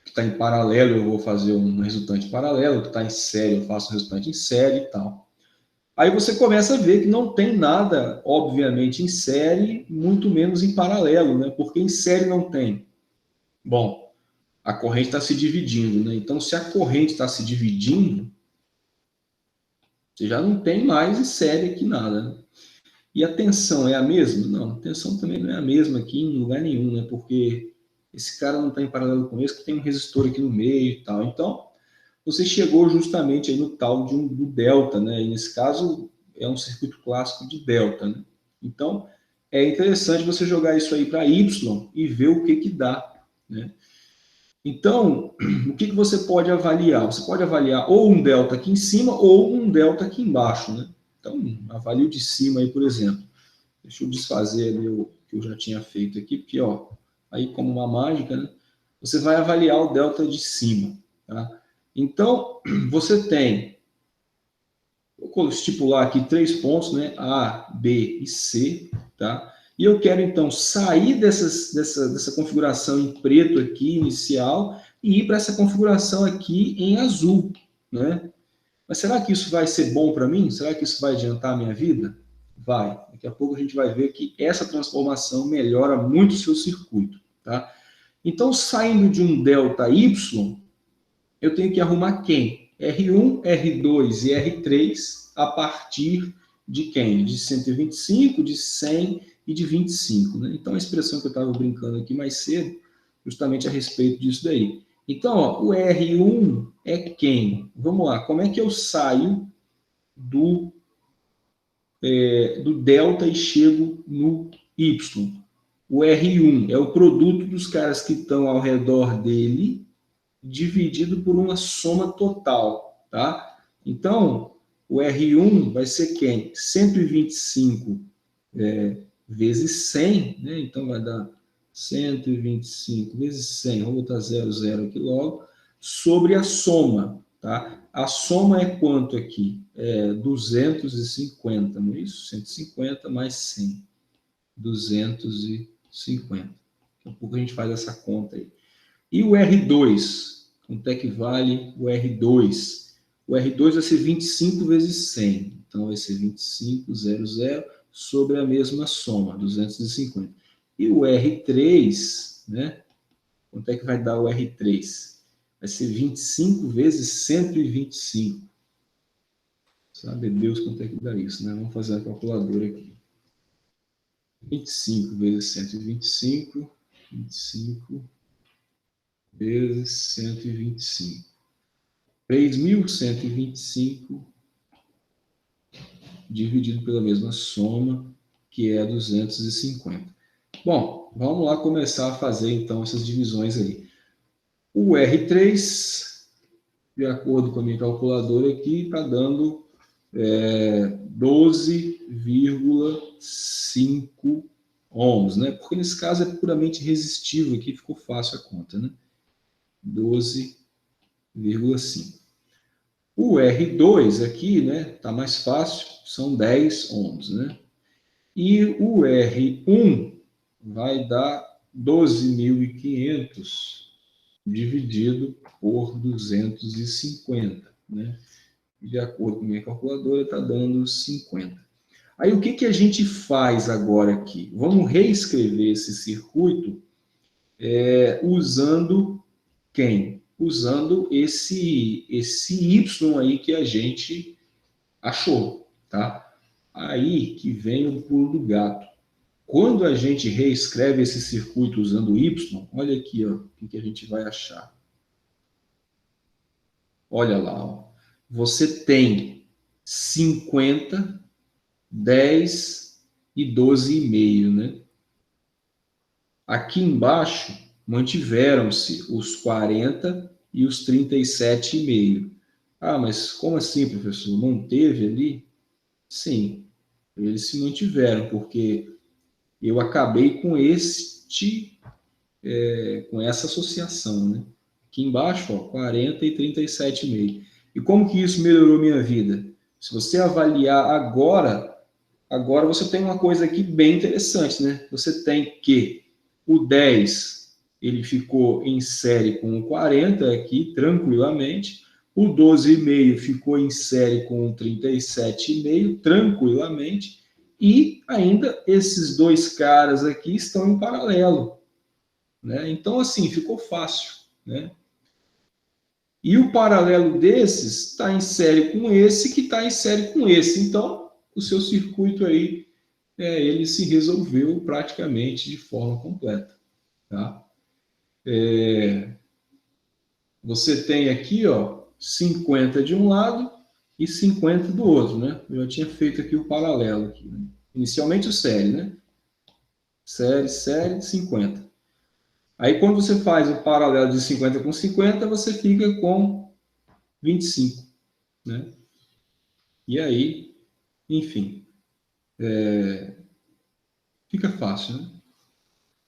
Que está em paralelo, eu vou fazer um resultante paralelo, que está em série, eu faço um resultante em série e tal. Aí você começa a ver que não tem nada, obviamente, em série, muito menos em paralelo, né? Porque em série não tem. Bom, a corrente está se dividindo, né? Então, se a corrente está se dividindo, você já não tem mais em série aqui nada, né? E a tensão é a mesma? Não, a tensão também não é a mesma aqui em lugar nenhum, né? Porque esse cara não está em paralelo com esse, que tem um resistor aqui no meio e tal. Então, você chegou justamente aí no tal do delta, né? E nesse caso é um circuito clássico de delta, né? Então, é interessante você jogar isso aí para Y e ver o que dá, né? Então, o que você pode avaliar? Você pode avaliar ou um delta aqui em cima ou um delta aqui embaixo, né? Então, avalie o de cima aí, por exemplo. Deixa eu desfazer ali o que eu já tinha feito aqui, porque, ó, aí como uma mágica, né? Você vai avaliar o delta de cima, tá? Então, você tem, vou estipular aqui 3 pontos, né? A, B e C, tá? E eu quero, então, sair dessa configuração em preto aqui, inicial, e ir para essa configuração aqui em azul, né? Mas será que isso vai ser bom para mim? Será que isso vai adiantar a minha vida? Vai. Daqui a pouco a gente vai ver que essa transformação melhora muito o seu circuito, tá? Então, saindo de um delta Y, eu tenho que arrumar quem? R1, R2 e R3 a partir de quem? De 125, de 100 e de 25. Né? Então, a expressão que eu estava brincando aqui mais cedo, justamente a respeito disso daí. Então, ó, o R1 é quem? Vamos lá, como é que eu saio do delta e chego no Y? O R1 é o produto dos caras que estão ao redor dele, dividido por uma soma total, tá? Então, o R1 vai ser quem? 125 vezes 100, né? Então, vai dar 125 vezes 100, vou botar 00 aqui logo, sobre a soma, tá? A soma é quanto aqui? 250, não é isso? 150 mais 100, 250. Daqui a pouco a gente faz essa conta aí. E o R2? Quanto é que vale o R2? O R2 vai ser 25 vezes 100. Então, vai ser 25, 00, sobre a mesma soma, 250. E o R3, né? Quanto é que vai dar o R3? Vai ser 25 vezes 125. Sabe Deus quanto é que dá isso, né? Vamos fazer a calculadora aqui. 25 vezes 125, 25 vezes 125. 3.125 dividido pela mesma soma, que é 250. Bom, vamos lá começar a fazer então essas divisões aí. O R3, de acordo com a minha calculadora aqui, está dando 12,5 ohms, né? Porque nesse caso é puramente resistivo, aqui ficou fácil a conta, né? 12,5. O R2 aqui, né, tá mais fácil, são 10 ohms, né? E o R1 vai dar 12.500 dividido por 250, né? De acordo com a minha calculadora, está dando 50. Aí, o que a gente faz agora aqui? Vamos reescrever esse circuito usando quem? Usando esse Y aí que a gente achou, tá? Aí que vem o pulo do gato. Quando a gente reescreve esse circuito usando Y, olha aqui, ó, o que a gente vai achar. Olha lá, ó. você tem 50, 10 e 12,5, né? Aqui embaixo, mantiveram-se os 40 e os 37,5. Ah, mas como assim, professor? Não teve ali? Sim, eles se mantiveram, porque eu acabei com com essa associação, né? Aqui embaixo, ó, 40 e 37,5. E como que isso melhorou minha vida? Se você avaliar agora você tem uma coisa aqui bem interessante, né? Você tem que o 10, ele ficou em série com o 40 aqui, tranquilamente. O 12,5 ficou em série com o 37,5, tranquilamente. E ainda esses dois caras aqui estão em paralelo, né? Então, assim, ficou fácil, né? E o paralelo desses está em série com esse, que está em série com esse. Então, o seu circuito aí, ele se resolveu praticamente de forma completa, tá? Você tem aqui, ó, 50 de um lado e 50 do outro, né? Eu já tinha feito aqui o paralelo aqui, né? Inicialmente o série, né? Série, 50. Aí, quando você faz o paralelo de 50 com 50, você fica com 25, né? E aí, enfim, fica fácil, né?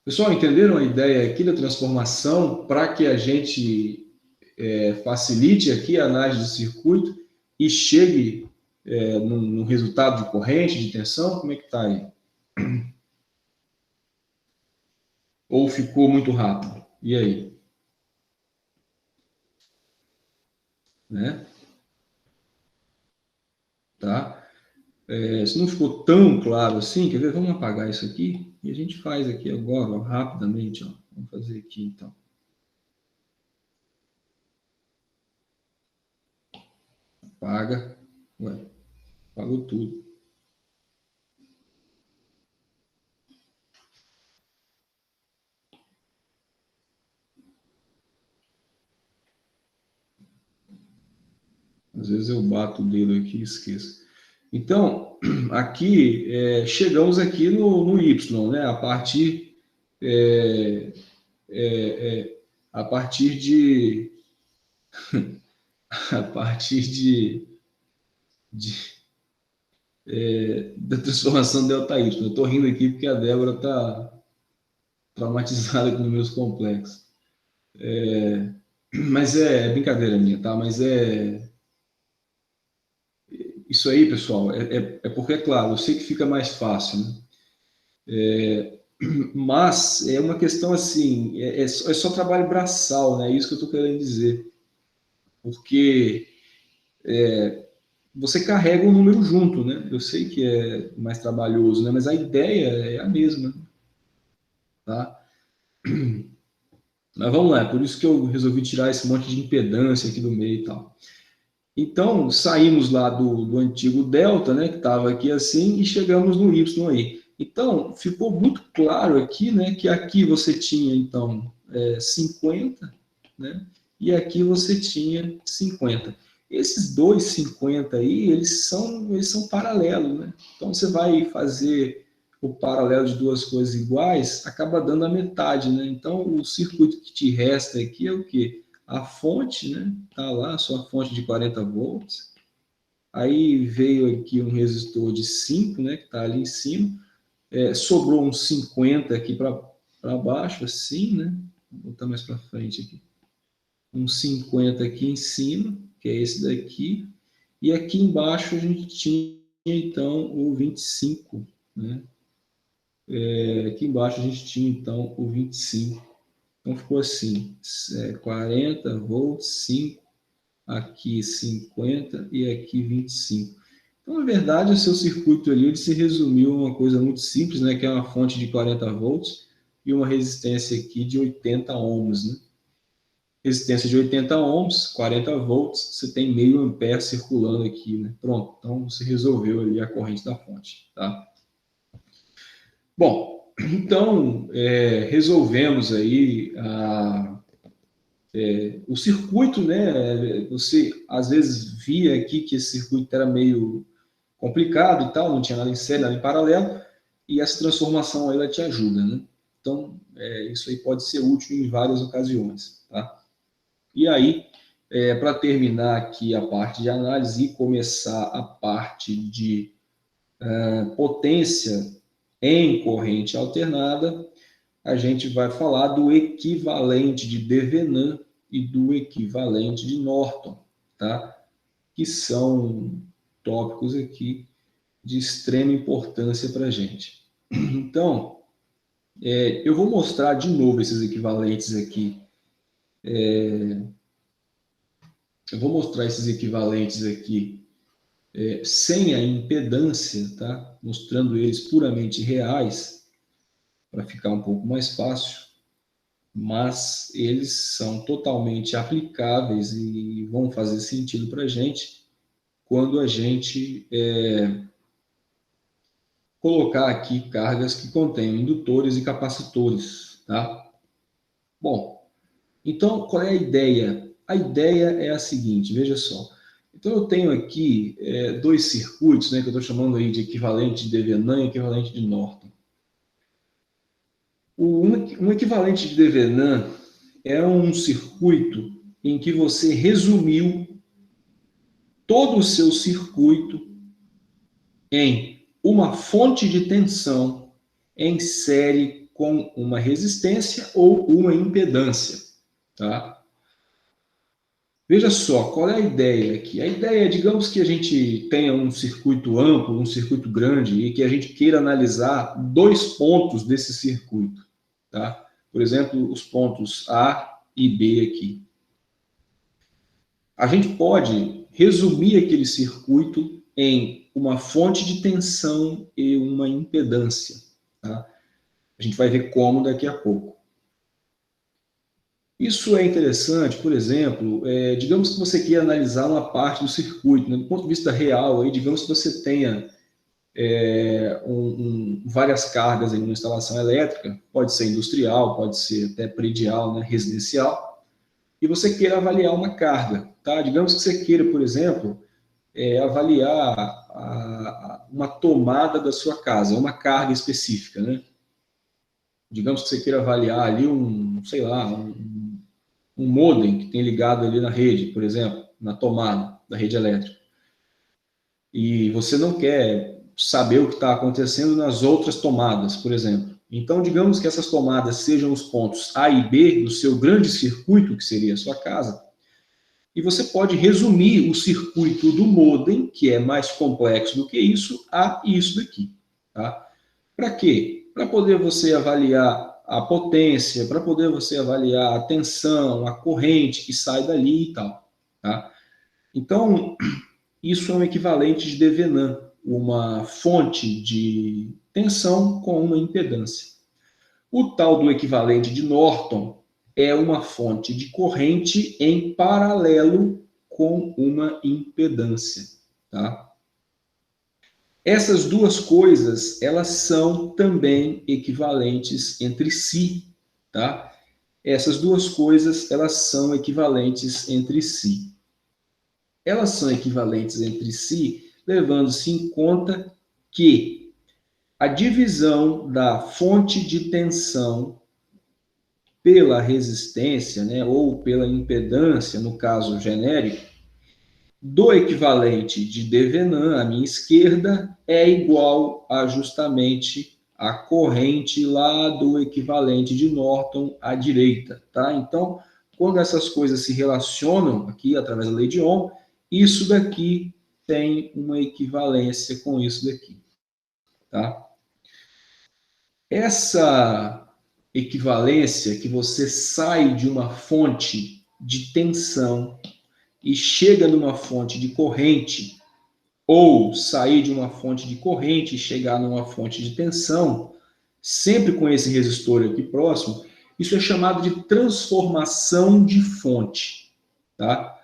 Pessoal, entenderam a ideia aqui da transformação para que a gente facilite aqui a análise do circuito e chegue no resultado de corrente, de tensão? Como é que está aí? Ou ficou muito rápido? E aí? Né? Tá? Se não ficou tão claro assim, quer ver? Vamos apagar isso aqui e a gente faz aqui agora, ó, rapidamente. Ó. Vamos fazer aqui então. Apaga. Ué, apagou tudo. Às vezes eu bato o dedo aqui e esqueço. Então, aqui, chegamos aqui no Y, né? É, a partir de, a partir de da transformação delta Y. Eu estou rindo aqui porque a Débora está traumatizada com meus complexos. Mas é brincadeira minha, tá? Mas isso aí, pessoal, é porque, é claro, eu sei que fica mais fácil, né? Mas é uma questão assim, é só trabalho braçal, né? É isso que eu estou querendo dizer. Porque você carrega o número junto, né? Eu sei que é mais trabalhoso, né? Mas a ideia é a mesma, tá? Mas vamos lá, é por isso que eu resolvi tirar esse monte de impedância aqui do meio e tal. Então, saímos lá do antigo delta, né, que estava aqui assim, e chegamos no y aí. Então, ficou muito claro aqui, né, que aqui você tinha, então, 50, né, e aqui você tinha 50. Esses dois 50 aí, eles são paralelos, né? Então, você vai fazer o paralelo de duas coisas iguais, acaba dando a metade, né? Então, o circuito que te resta aqui é o quê? A fonte, né? Tá lá, sua fonte de 40 volts. Aí veio aqui um resistor de 5, né? Que está ali em cima. Sobrou uns 50 aqui para baixo, assim, né? Vou botar mais para frente aqui. Uns 50 aqui em cima, que é esse daqui. E aqui embaixo a gente tinha, então, o 25, né? Aqui embaixo a gente tinha, então, o 25. Então ficou assim, 40 volts, 5, aqui 50 e aqui 25. Então, na verdade, o seu circuito ali ele se resumiu a uma coisa muito simples, né, que é uma fonte de 40 volts e uma resistência aqui de 80 ohms. Né? Resistência de 80 ohms, 40 volts, você tem meio ampere circulando aqui. Né? Pronto, então você resolveu ali a corrente da fonte. Tá? Bom, então resolvemos aí O circuito, né, você às vezes via aqui que esse circuito era meio complicado e tal, não tinha nada em série, nada em paralelo, e essa transformação aí ela te ajuda, né? Então, isso aí pode ser útil em várias ocasiões, tá? E aí, para terminar aqui a parte de análise e começar a parte de potência em corrente alternada, a gente vai falar do equivalente de Devenin e do equivalente de Norton, tá? Que são tópicos aqui de extrema importância para a gente. Então, eu vou mostrar de novo esses equivalentes aqui. Eu vou mostrar esses equivalentes aqui sem a impedância, tá? Mostrando eles puramente reais, para ficar um pouco mais fácil. Mas eles são totalmente aplicáveis e vão fazer sentido para a gente quando a gente colocar aqui cargas que contenham indutores e capacitores, tá? Bom, então qual é a ideia? A ideia é a seguinte, veja só. Então eu tenho aqui dois circuitos, né, que eu estou chamando aí de equivalente de Devenin e equivalente de Norton. Um equivalente de Devenin é um circuito em que você resumiu todo o seu circuito em uma fonte de tensão em série com uma resistência ou uma impedância, tá? Veja só, qual é a ideia aqui? A ideia é, digamos que a gente tenha um circuito amplo, um circuito grande, e que a gente queira analisar dois pontos desse circuito, tá? Por exemplo, os pontos A e B aqui. A gente pode resumir aquele circuito em uma fonte de tensão e uma impedância, tá? A gente vai ver como daqui a pouco. Isso é interessante, por exemplo, digamos que você queira analisar uma parte do circuito, né? Do ponto de vista real, aí, digamos que você tenha várias cargas em uma instalação elétrica, pode ser industrial, pode ser até predial, né? Residencial, e você queira avaliar uma carga, tá? Digamos que você queira, por exemplo, avaliar uma tomada da sua casa, uma carga específica, né? Digamos que você queira avaliar ali sei lá, um modem que tem ligado ali na rede, por exemplo, na tomada da rede elétrica. E você não quer saber o que está acontecendo nas outras tomadas, por exemplo. Então, digamos que essas tomadas sejam os pontos A e B do seu grande circuito, que seria a sua casa, e você pode resumir o circuito do modem, que é mais complexo do que isso, a isso daqui. Tá? Para quê? Para poder você avaliar a potência, para poder você avaliar a tensão, a corrente que sai dali e tal. Tá? Então, isso é um equivalente de Devenin, uma fonte de tensão com uma impedância. O tal do equivalente de Norton é uma fonte de corrente em paralelo com uma impedância. Tá? Essas duas coisas, elas são também equivalentes entre si, tá? Essas duas coisas, elas são equivalentes entre si. Elas são equivalentes entre si, levando-se em conta que a divisão da fonte de tensão pela resistência, né, ou pela impedância, no caso genérico, do equivalente de Devenin, à minha esquerda, é igual a justamente a corrente lá do equivalente de Norton à direita, tá? Então, quando essas coisas se relacionam aqui através da lei de Ohm, isso daqui tem uma equivalência com isso daqui, tá? Essa equivalência que você sai de uma fonte de tensão e chega numa fonte de corrente, ou sair de uma fonte de corrente e chegar numa fonte de tensão, sempre com esse resistor aqui próximo, isso é chamado de transformação de fonte. Tá?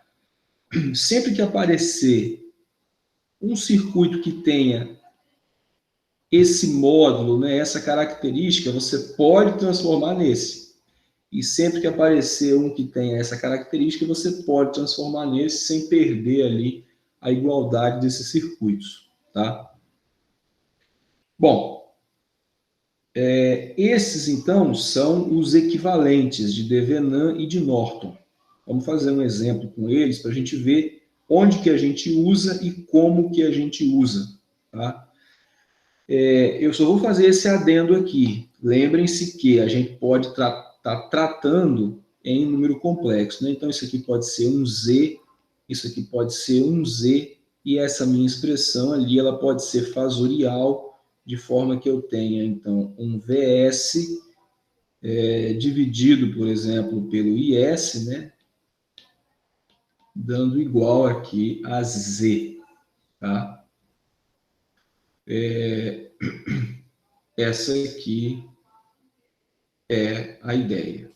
Sempre que aparecer um circuito que tenha esse módulo, né, essa característica, você pode transformar nesse. e sempre que aparecer um que tenha essa característica, você pode transformar nesse sem perder ali a igualdade desses circuitos, tá? Bom, esses então são os equivalentes de Devenan e de Norton. Vamos fazer um exemplo com eles para a gente ver onde que a gente usa e como que a gente usa, tá? Eu só vou fazer esse adendo aqui. Lembrem-se que a gente pode estar tratando em número complexo, né? Então, isso aqui pode ser um Z, isso aqui pode ser um Z, e essa minha expressão ali, ela pode ser fasorial, de forma que eu tenha, então, um VS dividido, por exemplo, pelo IS, né? Dando igual aqui a Z, tá? Essa aqui é a ideia.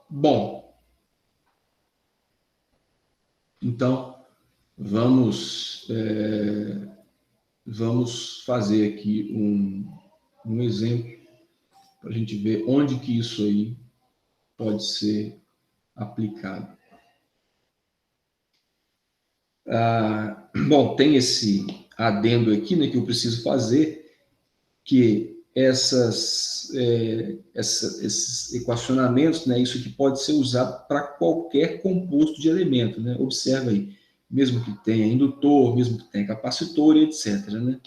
Bom, então vamos fazer aqui um exemplo para a gente ver onde que isso aí pode ser aplicado. Bom, tem esse adendo aqui, né, que eu preciso fazer, que esses equacionamentos, né, isso aqui pode ser usado para qualquer composto de elemento, né? Observa aí, mesmo que tenha indutor, mesmo que tenha capacitor, etc., né?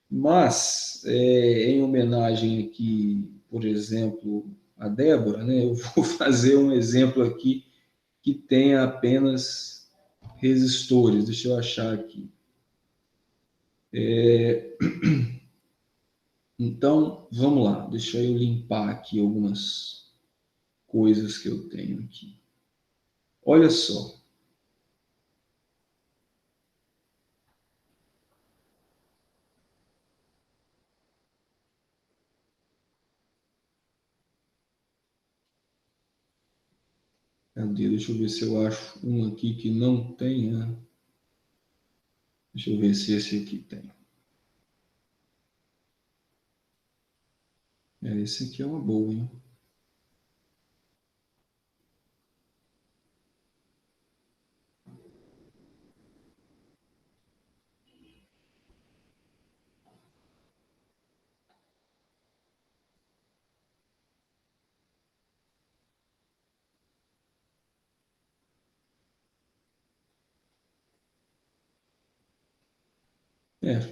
Mas, em homenagem aqui, por exemplo, a Débora, né, eu vou fazer um exemplo aqui que tenha apenas resistores. Deixa eu achar aqui. Então, vamos lá. Deixa eu limpar aqui algumas coisas que eu tenho aqui. Olha só. Cadê? Deixa eu ver se eu acho um aqui que não tenha. Deixa eu ver se esse aqui tem. Esse aqui é uma boa, hein?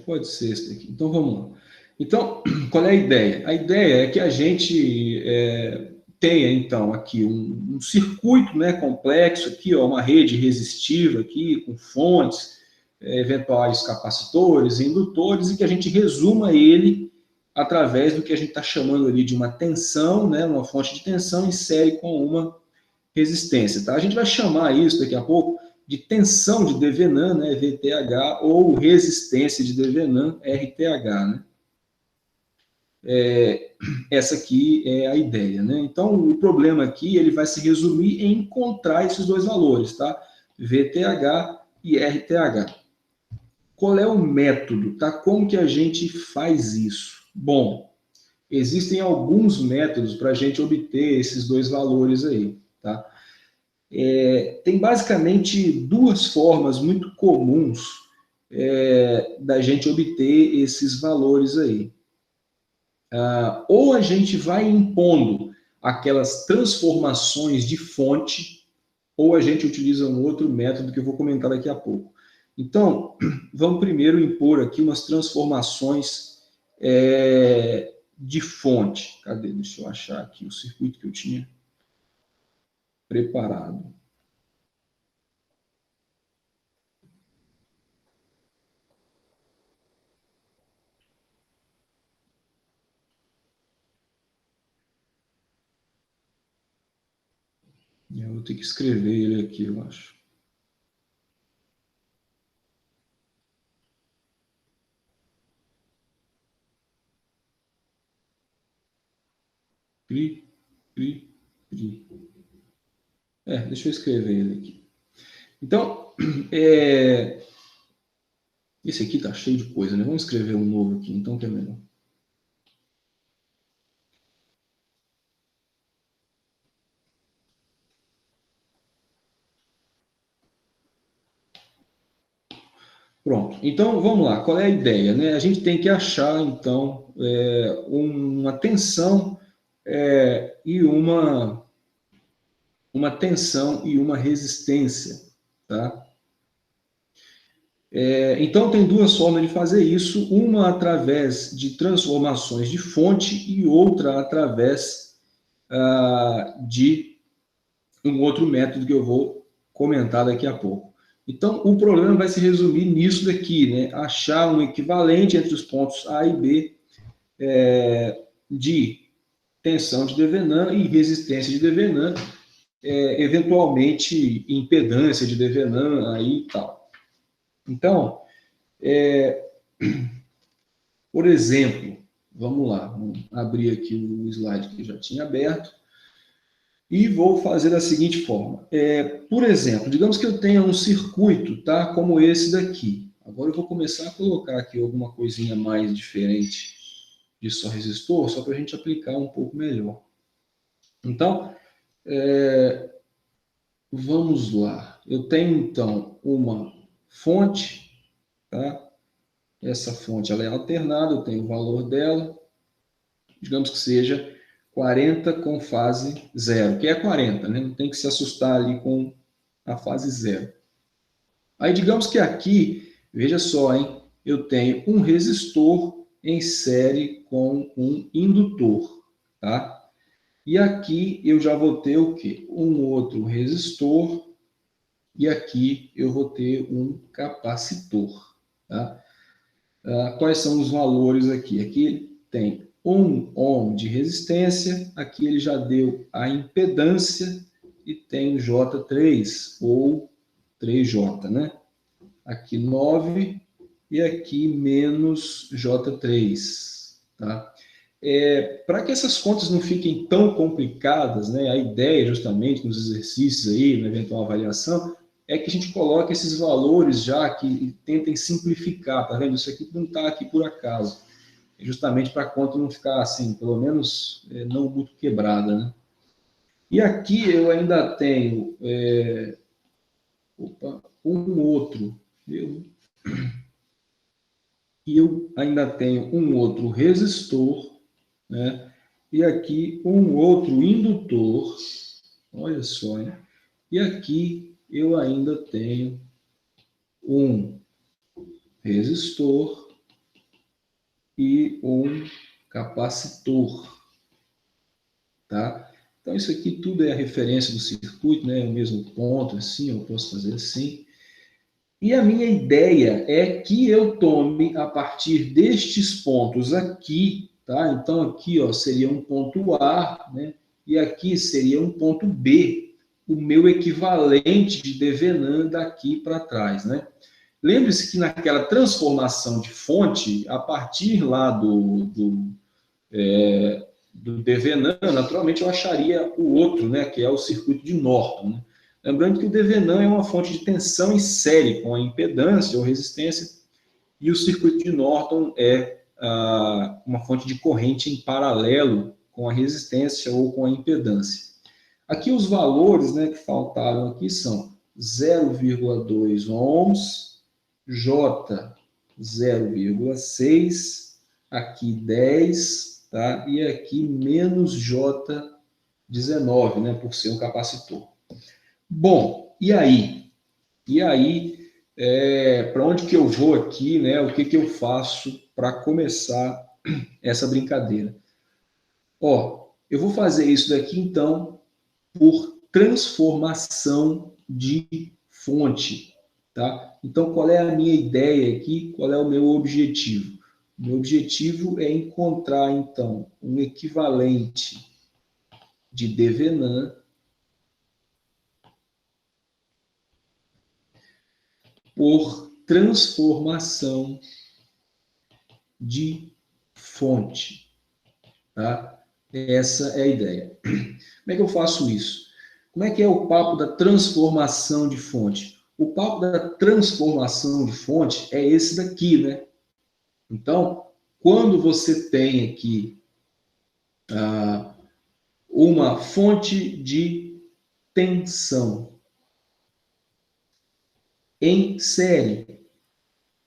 Pode ser esse daqui. Então, vamos lá. Então, qual é a ideia? A ideia é que a gente tenha, então, aqui um circuito, né, complexo, aqui, ó, uma rede resistiva aqui, com fontes, eventuais capacitores, indutores, e que a gente resuma ele através do que a gente está chamando ali de uma tensão, né, uma fonte de tensão, em série com uma resistência. Tá? A gente vai chamar isso daqui a pouco de tensão de Devenan, né, VTH, ou resistência de Devenan, RTH. Né? Essa aqui é a ideia. Né? Então, o problema aqui ele vai se resumir em encontrar esses dois valores, tá? VTH e RTH. Qual é o método? Tá? Como que a gente faz isso? Bom, existem alguns métodos para a gente obter esses dois valores aí. Tá? Tem basicamente duas formas muito comuns da gente obter esses valores aí. Ou a gente vai impondo aquelas transformações de fonte, ou a gente utiliza um outro método que eu vou comentar daqui a pouco. Então, vamos primeiro impor aqui umas transformações de fonte. Cadê? Deixa eu achar aqui o circuito que eu tinha preparado. Eu vou ter que escrever ele aqui, eu acho. Cri, cri, cri. Deixa eu escrever ele aqui. Então, Esse aqui tá cheio de coisa, né? Vamos escrever um novo aqui, então, que é melhor. Pronto. Então, vamos lá. Qual é a ideia, né? A gente tem que achar, então, uma tensão e uma tensão e uma resistência, tá? Então, tem duas formas de fazer isso, uma através de transformações de fonte e outra através de um outro método que eu vou comentar daqui a pouco. Então, o problema vai se resumir nisso daqui, né? Achar um equivalente entre os pontos A e B de tensão de Devenant e resistência de Devenant, eventualmente impedância de Devenant aí e tal. Então, por exemplo, vamos lá, vamos abrir aqui o slide que eu já tinha aberto e vou fazer da seguinte forma. Por exemplo, digamos que eu tenha um circuito, tá, como esse daqui. Agora eu vou começar a colocar aqui alguma coisinha mais diferente de só resistor, só para a gente aplicar um pouco melhor. Então, vamos lá. Eu tenho, então, uma fonte, tá? Essa fonte ela é alternada, eu tenho o valor dela, digamos que seja 40 com fase 0, que é 40, né? Não tem que se assustar ali com a fase 0. Aí, digamos que aqui, veja só, hein? Eu tenho um resistor em série com um indutor, tá? E aqui eu já vou ter o quê? Um outro resistor e aqui eu vou ter um capacitor, tá? Quais são os valores aqui? Aqui tem 1 ohm de resistência, aqui ele já deu a impedância e tem o J3 ou 3J, né? Aqui 9 e aqui menos J3, tá? Para que essas contas não fiquem tão complicadas, né, a ideia justamente nos exercícios aí, na eventual avaliação, é que a gente coloque esses valores já que tentem simplificar, tá vendo? Isso aqui não está aqui por acaso. É justamente para a conta não ficar assim, pelo menos não muito quebrada, né? E aqui eu ainda tenho um outro, eu ainda tenho um outro resistor, né? E aqui um outro indutor, olha só, hein? E aqui eu ainda tenho um resistor e um capacitor, tá? Então isso aqui tudo é a referência do circuito, né? O mesmo ponto, assim, eu posso fazer assim. E a minha ideia é que eu tome a partir destes pontos aqui, tá? Então aqui, ó, seria um ponto A, né? E aqui seria um ponto B, o meu equivalente de Devenant daqui para trás, né? Lembre-se que naquela transformação de fonte, a partir lá do Devenant, naturalmente eu acharia o outro, né? Que é o circuito de Norton, né? Lembrando que o Devenant é uma fonte de tensão em série com a impedância ou resistência, e o circuito de Norton é uma fonte de corrente em paralelo com a resistência ou com a impedância. Aqui os valores, né, que faltaram aqui são 0,2 ohms, J 0,6, aqui 10, tá? E aqui menos J19, né, por ser um capacitor. Bom, e aí? E aí, para onde que eu vou aqui, né? O que que eu faço para começar essa brincadeira? Ó, eu vou fazer isso daqui, então, por transformação de fonte, tá? Então, qual é a minha ideia aqui? Qual é o meu objetivo? O meu objetivo é encontrar, então, um equivalente de Devenant por transformação de fonte, tá? Essa é a ideia. Como é que eu faço isso? Como é que é o papo da transformação de fonte? O papo da transformação de fonte é esse daqui, né? Então, quando você tem aqui uma fonte de tensão em série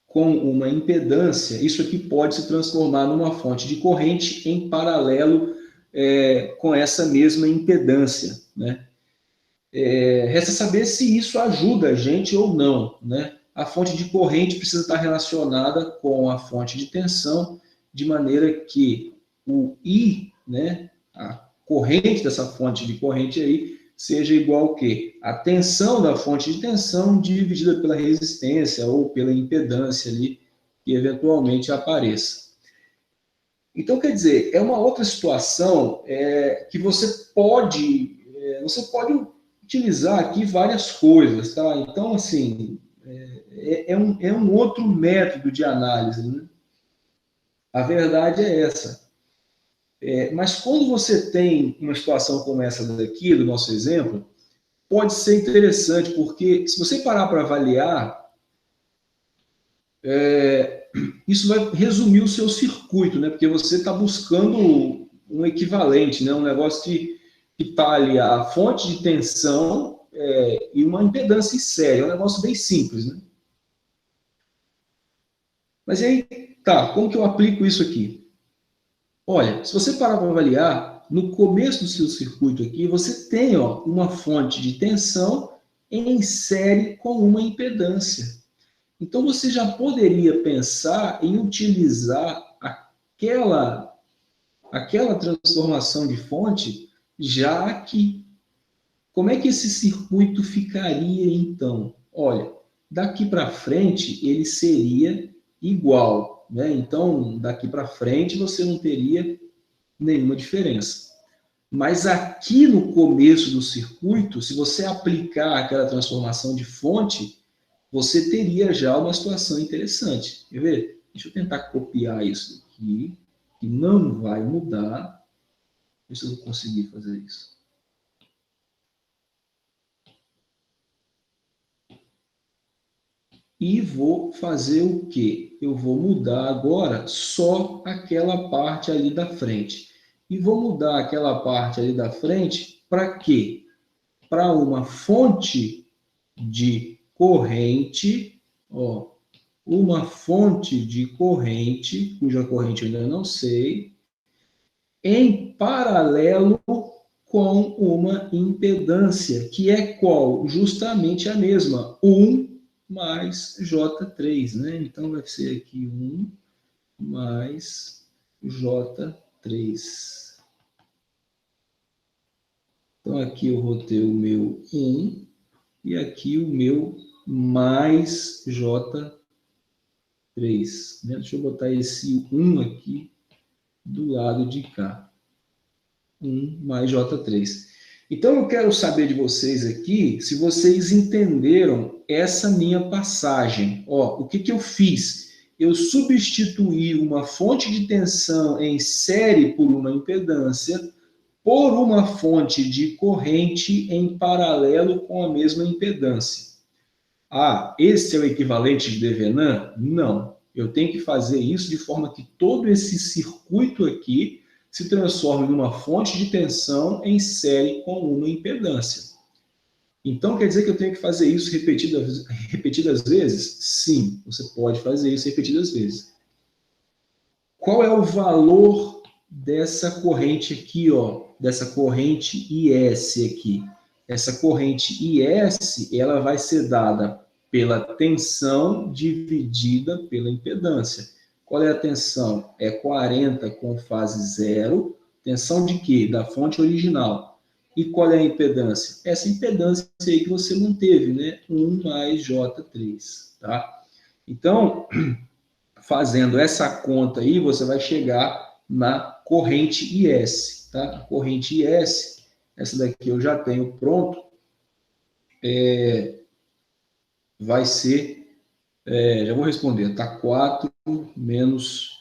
com uma impedância, isso aqui pode se transformar numa fonte de corrente em paralelo com essa mesma impedância, né? Resta saber se isso ajuda a gente ou não, né? A fonte de corrente precisa estar relacionada com a fonte de tensão, de maneira que o I, né, a corrente dessa fonte de corrente aí, seja igual ao quê? A tensão da fonte de tensão dividida pela resistência ou pela impedância ali que eventualmente apareça. Então, quer dizer, é uma outra situação que você pode utilizar aqui várias coisas, tá? Então, assim, é um outro método de análise, né? A verdade é essa. Mas quando você tem uma situação como essa daqui, do nosso exemplo, pode ser interessante, porque se você parar para avaliar, isso vai resumir o seu circuito, né? Porque você está buscando um equivalente, né? Um negócio que está ali a fonte de tensão e uma impedância em série. É um negócio bem simples, né? Mas aí, tá, como que eu aplico isso aqui? Olha, se você parar para avaliar, no começo do seu circuito aqui, você tem uma fonte de tensão em série com uma impedância. Então, você já poderia pensar em utilizar aquela transformação de fonte já aqui. Como é que esse circuito ficaria, então? Olha, daqui para frente, ele seria igual, né? Então, daqui para frente, você não teria nenhuma diferença. Mas aqui no começo do circuito, se você aplicar aquela transformação de fonte, você teria já uma situação interessante. Quer ver? Deixa eu tentar copiar isso aqui, que não vai mudar. Deixa eu conseguir fazer isso. E vou fazer o quê? Eu vou mudar agora só aquela parte ali da frente. E vou mudar aquela parte ali da frente para quê? Para uma fonte de corrente, uma fonte de corrente, cuja corrente eu ainda não sei, em paralelo com uma impedância, que é qual? Justamente a mesma, 1 mais J3, né? Então, vai ser aqui 1 mais J3. Então, aqui eu vou ter o meu 1 e aqui o meu mais J3. Né? Deixa eu botar esse 1 aqui do lado de cá. 1 mais J3. Então, eu quero saber de vocês aqui se vocês entenderam essa minha passagem. O que eu fiz? Eu substituí uma fonte de tensão em série por uma impedância por uma fonte de corrente em paralelo com a mesma impedância. Esse é o equivalente de Devenin? Não. Eu tenho que fazer isso de forma que todo esse circuito aqui se transforme numa fonte de tensão em série com uma impedância. Então, quer dizer que eu tenho que fazer isso repetidas vezes? Sim, você pode fazer isso repetidas vezes. Qual é o valor dessa corrente aqui, dessa corrente IS aqui? Essa corrente IS, ela vai ser dada pela tensão dividida pela impedância. Qual é a tensão? É 40 com fase zero. Tensão de quê? Da fonte original. E qual é a impedância? Essa impedância aí que você manteve, né? 1 mais J3, tá? Então, fazendo essa conta aí, você vai chegar na corrente IS, tá? A corrente IS, essa daqui eu já tenho pronto, vai ser, já vou responder, tá? 4 menos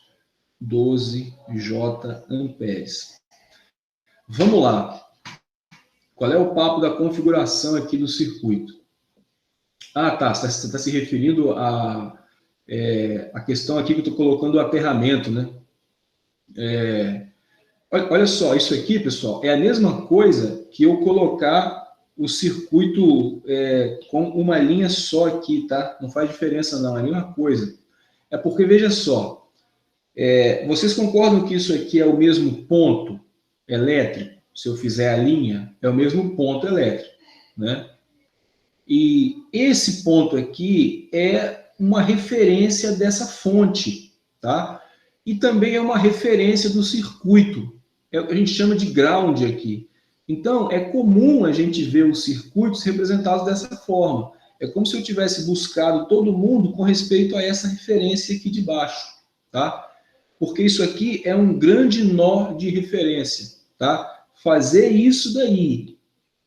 12 J amperes. Vamos lá. Qual é o papo da configuração aqui do circuito? Ah, tá. Você está se referindo a questão aqui que eu estou colocando o aterramento, né? Olha só, isso aqui, pessoal, é a mesma coisa que eu colocar o circuito com uma linha só aqui, tá? Não faz diferença não, é a mesma coisa. É porque, veja só, vocês concordam que isso aqui é o mesmo ponto elétrico? Se eu fizer a linha, é o mesmo ponto elétrico, né? E esse ponto aqui é uma referência dessa fonte, tá? E também é uma referência do circuito. A gente chama de ground aqui. Então, é comum a gente ver os circuitos representados dessa forma. É como se eu tivesse buscado todo mundo com respeito a essa referência aqui de baixo, tá? Porque isso aqui é um grande nó de referência, tá? Fazer isso daí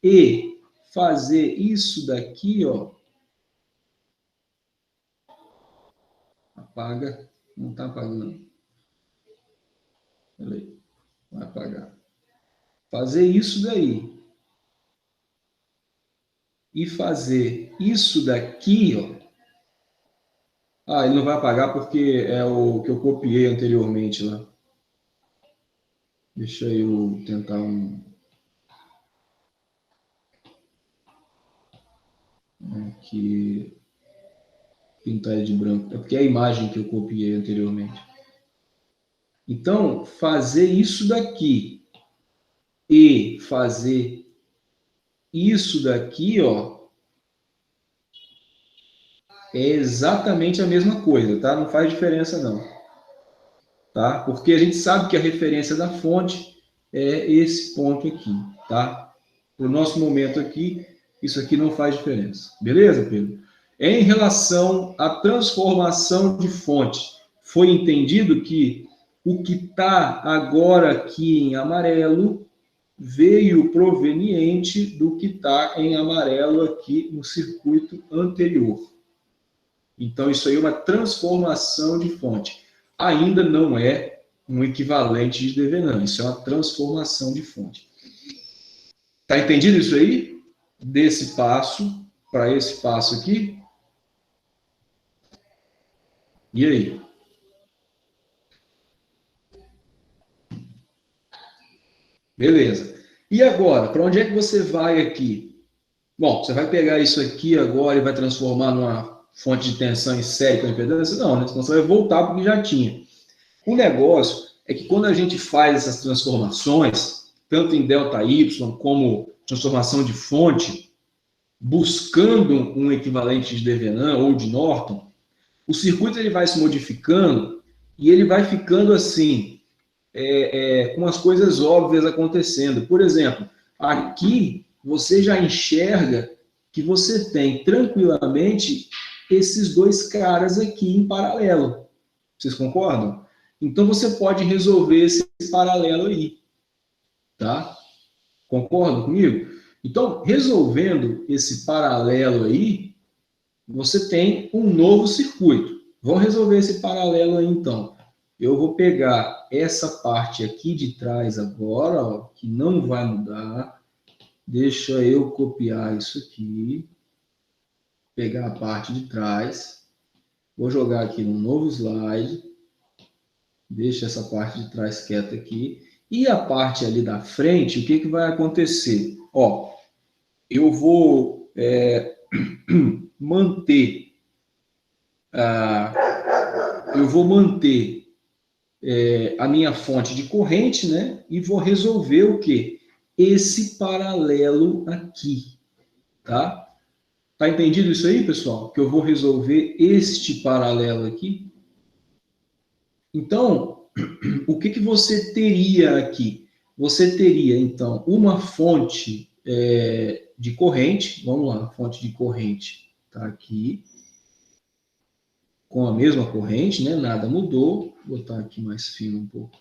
e fazer isso daqui, ó. Apaga. Não está apagando. Peraí. Vai apagar. Fazer isso daí. E fazer isso daqui, ó. Ah, ele não vai apagar porque é o que eu copiei anteriormente lá. Deixa eu tentar aqui pintar ele de branco. É porque é a imagem que eu copiei anteriormente. Então, fazer isso daqui e fazer isso daqui, ó, é exatamente a mesma coisa, tá? Não faz diferença não, tá? Porque a gente sabe que a referência da fonte é esse ponto aqui, tá? Para o nosso momento aqui, isso aqui não faz diferença. Beleza, Pedro? Em relação à transformação de fonte, foi entendido que o que está agora aqui em amarelo veio proveniente do que está em amarelo aqui no circuito anterior. Então, isso aí é uma transformação de fonte. Ainda não é um equivalente de Devenant, isso é uma transformação de fonte. Tá entendido isso aí? Desse passo para esse passo aqui? E aí? Beleza. E agora, para onde é que você vai aqui? Bom, você vai pegar isso aqui agora e vai transformar numa fonte de tensão em série com impedância? Não, né? Senão você vai voltar para o que já tinha. O negócio é que quando a gente faz essas transformações, tanto em ΔY como transformação de fonte, buscando um equivalente de Devenant ou de Norton, o circuito ele vai se modificando e ele vai ficando assim, com as coisas óbvias acontecendo. Por exemplo, aqui você já enxerga que você tem tranquilamente esses dois caras aqui em paralelo. Vocês concordam? Então você pode resolver esse paralelo aí, tá? Concordam comigo? Então, resolvendo esse paralelo aí, você tem um novo circuito. Vamos resolver esse paralelo aí, então. Eu vou pegar essa parte aqui de trás agora, ó, que não vai mudar. Deixa eu copiar isso aqui. Pegar a parte de trás. Vou jogar aqui num novo slide. Deixa essa parte de trás quieta aqui. E a parte ali da frente, o que vai acontecer? Ó, eu vou manter a minha fonte de corrente, né? E vou resolver o quê? Esse paralelo aqui, tá? Tá entendido isso aí, pessoal? Que eu vou resolver este paralelo aqui. Então, o que você teria aqui? Você teria, então, uma fonte de corrente. Vamos lá, a fonte de corrente está aqui. Com a mesma corrente, né? Nada mudou. Vou botar aqui mais fino um pouco.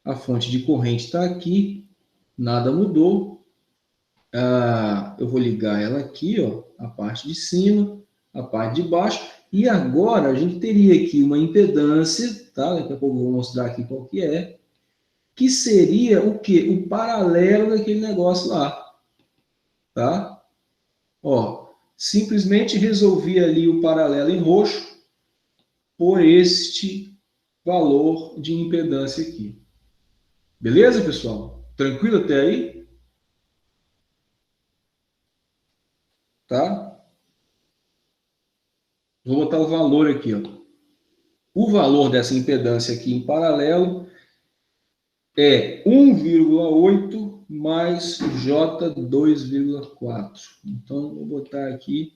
A fonte de corrente está aqui. Nada mudou. Eu vou ligar ela aqui, ó, a parte de cima, a parte de baixo. E agora a gente teria aqui uma impedância, tá? Daqui a pouco eu vou mostrar aqui qual que seria o quê? O paralelo daquele negócio lá, tá? Ó, simplesmente resolvi ali o paralelo em roxo por este valor de impedância aqui. Beleza, pessoal? Tranquilo até aí? Tá? Vou botar o valor aqui, ó. O valor dessa impedância aqui em paralelo é 1,8 mais J2,4. Então, vou botar aqui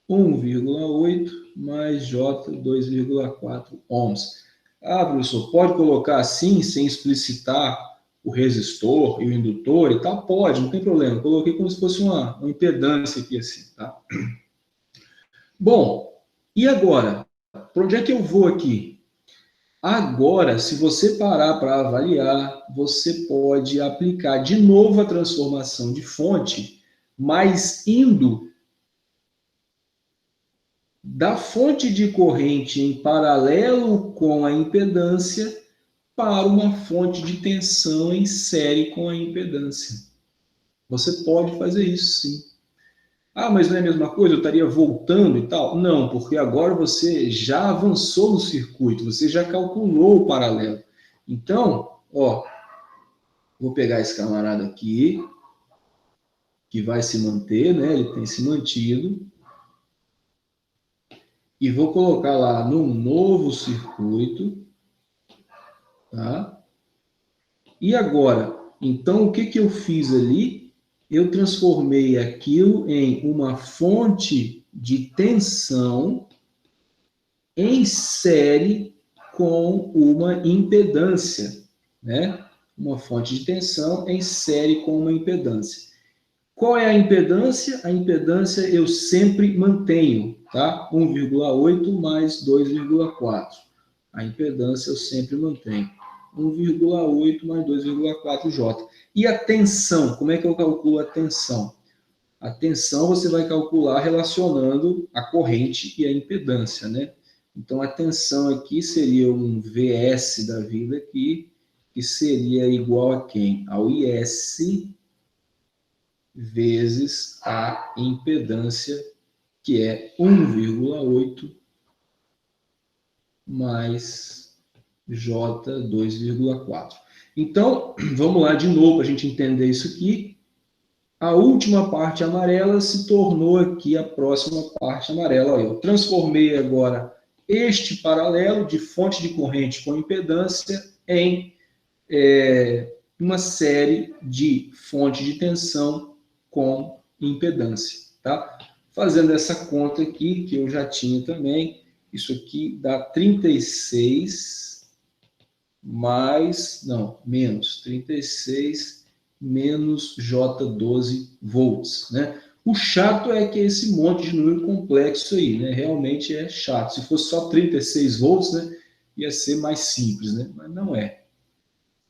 1,8 mais J2,4 ohms. Ah, professor, pode colocar assim, sem explicitar o resistor e o indutor e tal? Pode, não tem problema. Eu coloquei como se fosse uma impedância aqui assim, tá? Bom, e agora? Para onde é que eu vou aqui? Agora, se você parar para avaliar, você pode aplicar de novo a transformação de fonte, mas indo da fonte de corrente em paralelo com a impedância para uma fonte de tensão em série com a impedância. Você pode fazer isso, sim. Ah, mas não é a mesma coisa? Eu estaria voltando e tal? Não, porque agora você já avançou no circuito, você já calculou o paralelo. Então, ó, vou pegar esse camarada aqui, que vai se manter, né? Ele tem se mantido. E vou colocar lá num novo circuito, tá? E agora, então, o que que eu fiz ali? Eu transformei aquilo em uma fonte de tensão em série com uma impedância, né? Uma fonte de tensão em série com uma impedância. Qual é a impedância? A impedância eu sempre mantenho, tá? 1,8 mais 2,4. A impedância eu sempre mantenho. 1,8 mais 2,4 J. E a tensão? Como é que eu calculo a tensão? A tensão você vai calcular relacionando a corrente e a impedância, né? Então, a tensão aqui seria um VS da vida aqui, que seria igual a quem? Ao IS vezes a impedância, que é 1,8 mais J2,4. Então, vamos lá de novo para a gente entender isso aqui. A última parte amarela se tornou aqui a próxima parte amarela. Olha, eu transformei agora este paralelo de fonte de corrente com impedância em uma série de fonte de tensão com impedância, tá? Fazendo essa conta aqui, que eu já tinha também, isso aqui dá 36 menos 36 menos J12 volts, né? O chato é que esse monte de número complexo aí, né? Realmente é chato. Se fosse só 36 volts, né? Ia ser mais simples, né? Mas não é.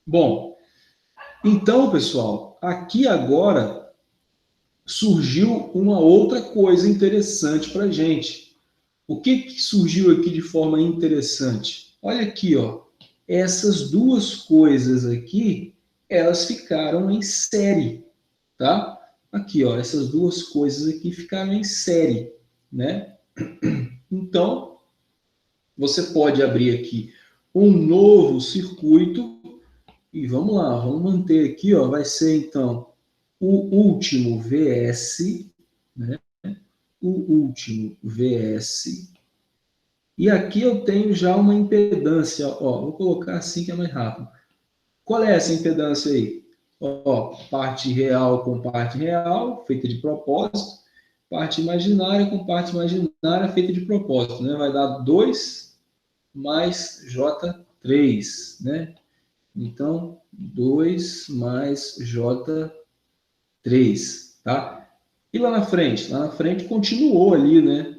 Bom, então, pessoal, aqui agora surgiu uma outra coisa interessante para a gente. O que surgiu aqui de forma interessante? Olha aqui, ó. Essas duas coisas aqui, elas ficaram em série, tá? Aqui, ó, essas duas coisas aqui ficaram em série, né? Então, você pode abrir aqui um novo circuito e vamos lá, vamos manter aqui, ó, vai ser então o último VS, né? O último VS. E aqui eu tenho já uma impedância, ó, vou colocar assim que é mais rápido. Qual é essa impedância aí? Ó, parte real com parte real, feita de propósito, parte imaginária com parte imaginária, feita de propósito, né? Vai dar 2 mais J3, né? Então, 2 mais J3, tá? E lá na frente? Lá na frente continuou ali, né?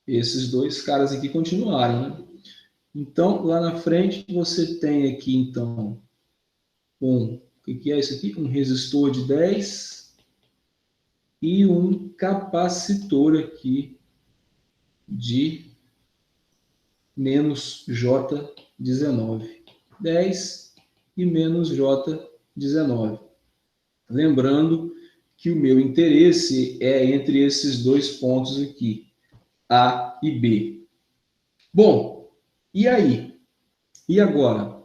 Esses dois caras aqui continuaram, né? Então, lá na frente você tem aqui, então, o que é isso aqui? Um resistor de 10 e um capacitor aqui de menos J19. 10 e menos J19. Lembrando que o meu interesse é entre esses dois pontos aqui, A e B. Bom, e aí? E agora?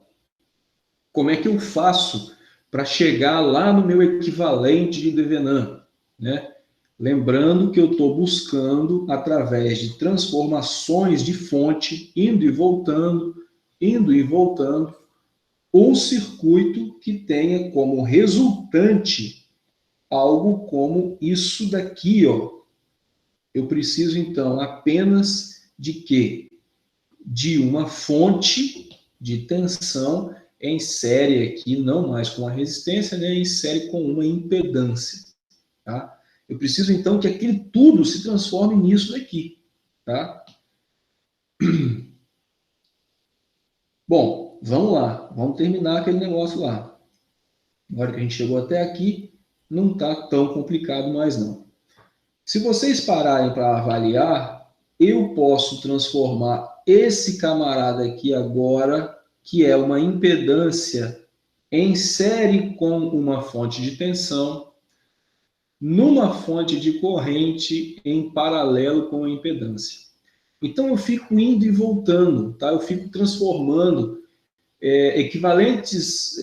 Como é que eu faço para chegar lá no meu equivalente de Devenant, né? Lembrando que eu estou buscando, através de transformações de fonte, indo e voltando, um circuito que tenha como resultante algo como isso daqui, ó. Eu preciso, então, apenas de quê? De uma fonte de tensão em série aqui, não mais com a resistência, né? Em série com uma impedância, tá? Eu preciso, então, que aquele tudo se transforme nisso daqui, tá? Bom, vamos lá. Vamos terminar aquele negócio lá. Agora que a gente chegou até aqui, não está tão complicado mais, não. Se vocês pararem para avaliar, eu posso transformar esse camarada aqui agora, que é uma impedância em série com uma fonte de tensão, numa fonte de corrente em paralelo com a impedância. Então eu fico indo e voltando, tá? Eu fico transformando equivalentes,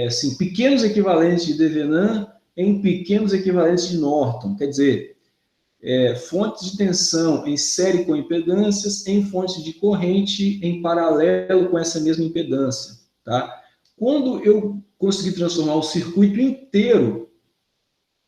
assim, pequenos equivalentes de Devenant em pequenos equivalentes de Norton. Quer dizer, fontes de tensão em série com impedâncias em fontes de corrente em paralelo com essa mesma impedância, tá? Quando eu conseguir transformar o circuito inteiro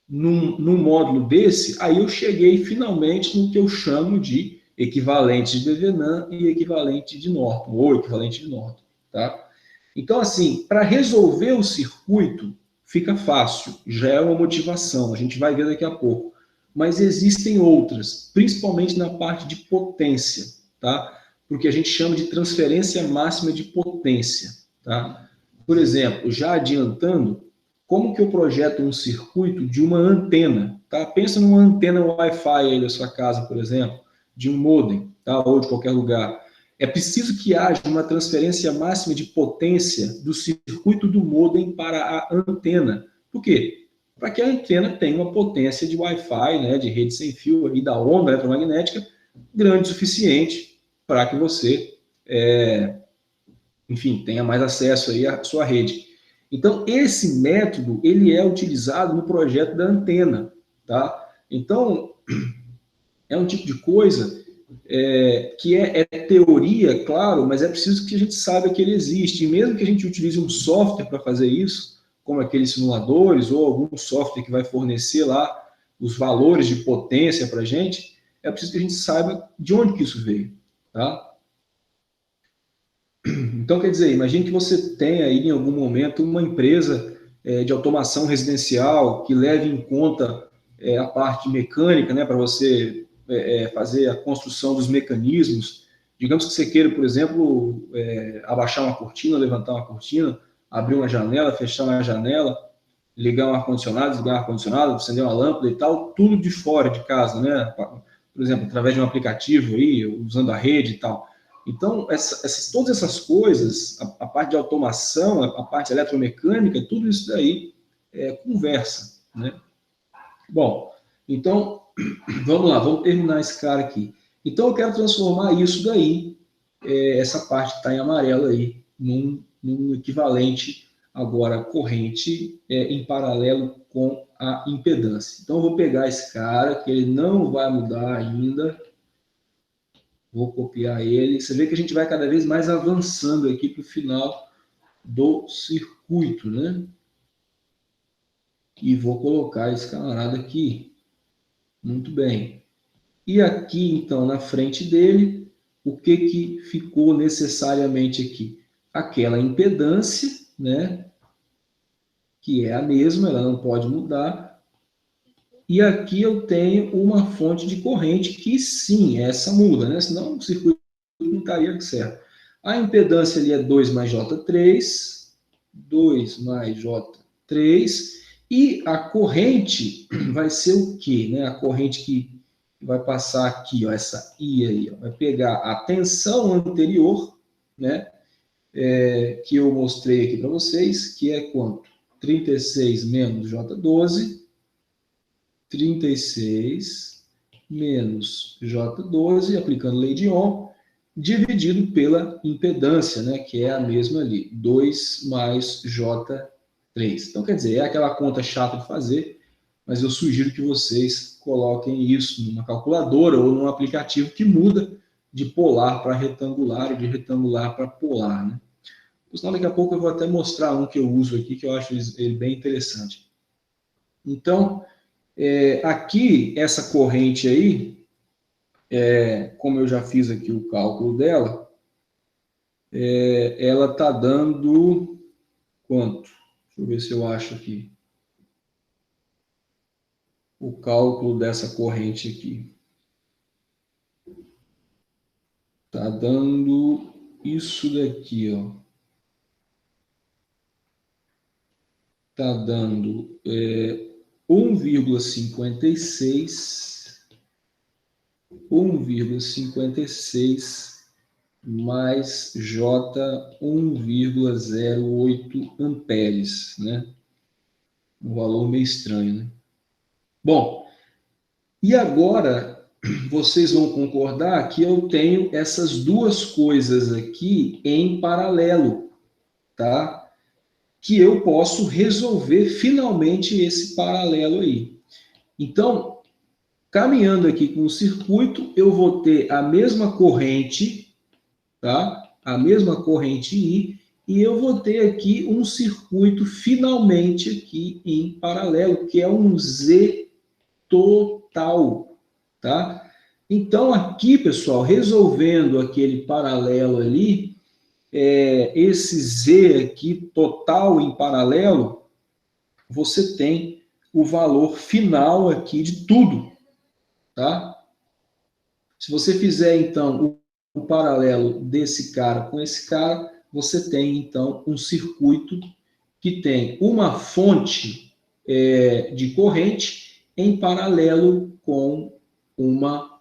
num módulo desse, aí eu cheguei finalmente no que eu chamo de equivalente de Devenant e equivalente de Norton, ou equivalente de Norton, tá? Então, assim, para resolver o circuito, fica fácil, já é uma motivação, a gente vai ver daqui a pouco. Mas existem outras, principalmente na parte de potência, tá? Porque a gente chama de transferência máxima de potência, tá? Por exemplo, já adiantando, como que eu projeto um circuito de uma antena, tá? Pensa numa antena Wi-Fi aí da sua casa, por exemplo, de um modem, tá? Ou de qualquer lugar. É preciso que haja uma transferência máxima de potência do circuito do modem para a antena. Por quê? Para que a antena tenha uma potência de Wi-Fi, né, de rede sem fio e da onda eletromagnética grande o suficiente para que você, enfim, tenha mais acesso aí à sua rede. Então, esse método, ele é utilizado no projeto da antena, tá? Então, é um tipo de coisa que é teoria, claro, mas é preciso que a gente saiba que ele existe. E mesmo que a gente utilize um software para fazer isso, como aqueles simuladores ou algum software que vai fornecer lá os valores de potência para a gente, é preciso que a gente saiba de onde que isso veio, tá? Então, quer dizer, imagine que você tenha aí em algum momento uma empresa de automação residencial que leve em conta a parte mecânica, né, para você fazer a construção dos mecanismos. Digamos que você queira, por exemplo, abaixar uma cortina, levantar uma cortina, abrir uma janela, fechar uma janela, ligar um ar-condicionado, desligar um ar-condicionado, acender uma lâmpada e tal, tudo de fora de casa, né? Por exemplo, através de um aplicativo aí, usando a rede e tal. Então, todas essas coisas, a parte de automação, a parte eletromecânica, tudo isso daí conversa, né? Bom, então, vamos lá, vamos terminar esse cara aqui. Então, eu quero transformar isso daí, essa parte que está em amarelo aí, num equivalente agora corrente em paralelo com a impedância. Então, eu vou pegar esse cara, que ele não vai mudar ainda, vou copiar ele. Você vê que a gente vai cada vez mais avançando aqui para o final do circuito, né? E vou colocar esse camarada aqui. Muito bem. E aqui, então, na frente dele, o que ficou necessariamente aqui? Aquela impedância, né? Que é a mesma, ela não pode mudar. E aqui eu tenho uma fonte de corrente que, sim, essa muda, né? Senão o circuito não estaria certo. A impedância ali é 2 mais J3, 2 mais J3, e a corrente vai ser o quê? Né? A corrente que vai passar aqui, ó, essa I aí, ó, vai pegar a tensão anterior, né? Que eu mostrei aqui para vocês, que é quanto? 36 menos J12, 36 menos J12, aplicando lei de Ohm, dividido pela impedância, né, que é a mesma ali, 2 mais J3. Então, quer dizer, é aquela conta chata de fazer, mas eu sugiro que vocês coloquem isso numa calculadora ou num aplicativo que muda de polar para retangular e de retangular para polar, né? Então, daqui a pouco eu vou até mostrar um que eu uso aqui, que eu acho ele bem interessante. Então, aqui, essa corrente aí, como eu já fiz aqui o cálculo dela, ela está dando quanto? Deixa eu ver se eu acho aqui. O cálculo dessa corrente aqui. Está dando isso daqui, ó. Está dando 1,56 mais J 1,08 amperes, né? Um valor meio estranho, né? Bom, e agora vocês vão concordar que eu tenho essas duas coisas aqui em paralelo, tá? Que eu posso resolver finalmente esse paralelo aí. Então, caminhando aqui com o circuito, eu vou ter a mesma corrente, tá? A mesma corrente I, e eu vou ter aqui um circuito finalmente aqui em paralelo, que é um Z total, tá? Então, aqui, pessoal, resolvendo aquele paralelo ali, esse Z aqui, total em paralelo, você tem o valor final aqui de tudo, tá? Se você fizer, então, o paralelo desse cara com esse cara, você tem, então, um circuito que tem uma fonte de corrente em paralelo com uma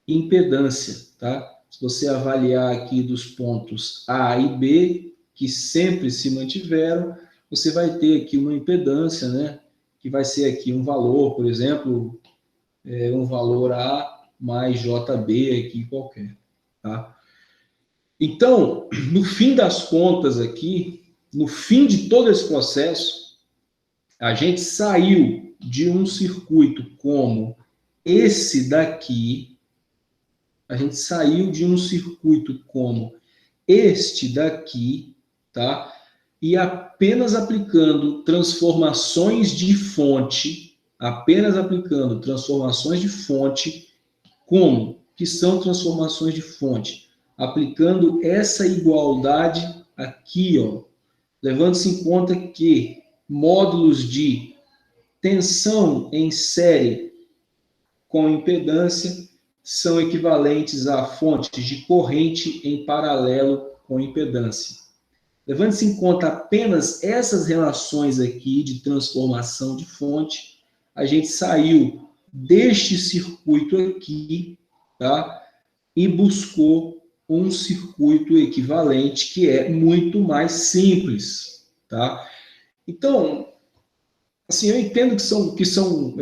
impedância, tá? Se você avaliar aqui dos pontos A e B, que sempre se mantiveram, você vai ter aqui uma impedância, né? Que vai ser aqui um valor, por exemplo, um valor A mais JB aqui qualquer, tá? Então, no fim das contas aqui, no fim de todo esse processo, a gente saiu de um circuito como esse daqui, a gente saiu de um circuito como este daqui, tá? E apenas aplicando transformações de fonte, como que são transformações de fonte? Aplicando essa igualdade aqui, ó, levando-se em conta que módulos de tensão em série com impedância são equivalentes a fontes de corrente em paralelo com impedância. Levando-se em conta apenas essas relações aqui de transformação de fonte, a gente saiu deste circuito aqui, tá? E buscou um circuito equivalente que é muito mais simples, tá? Então, assim, eu entendo que são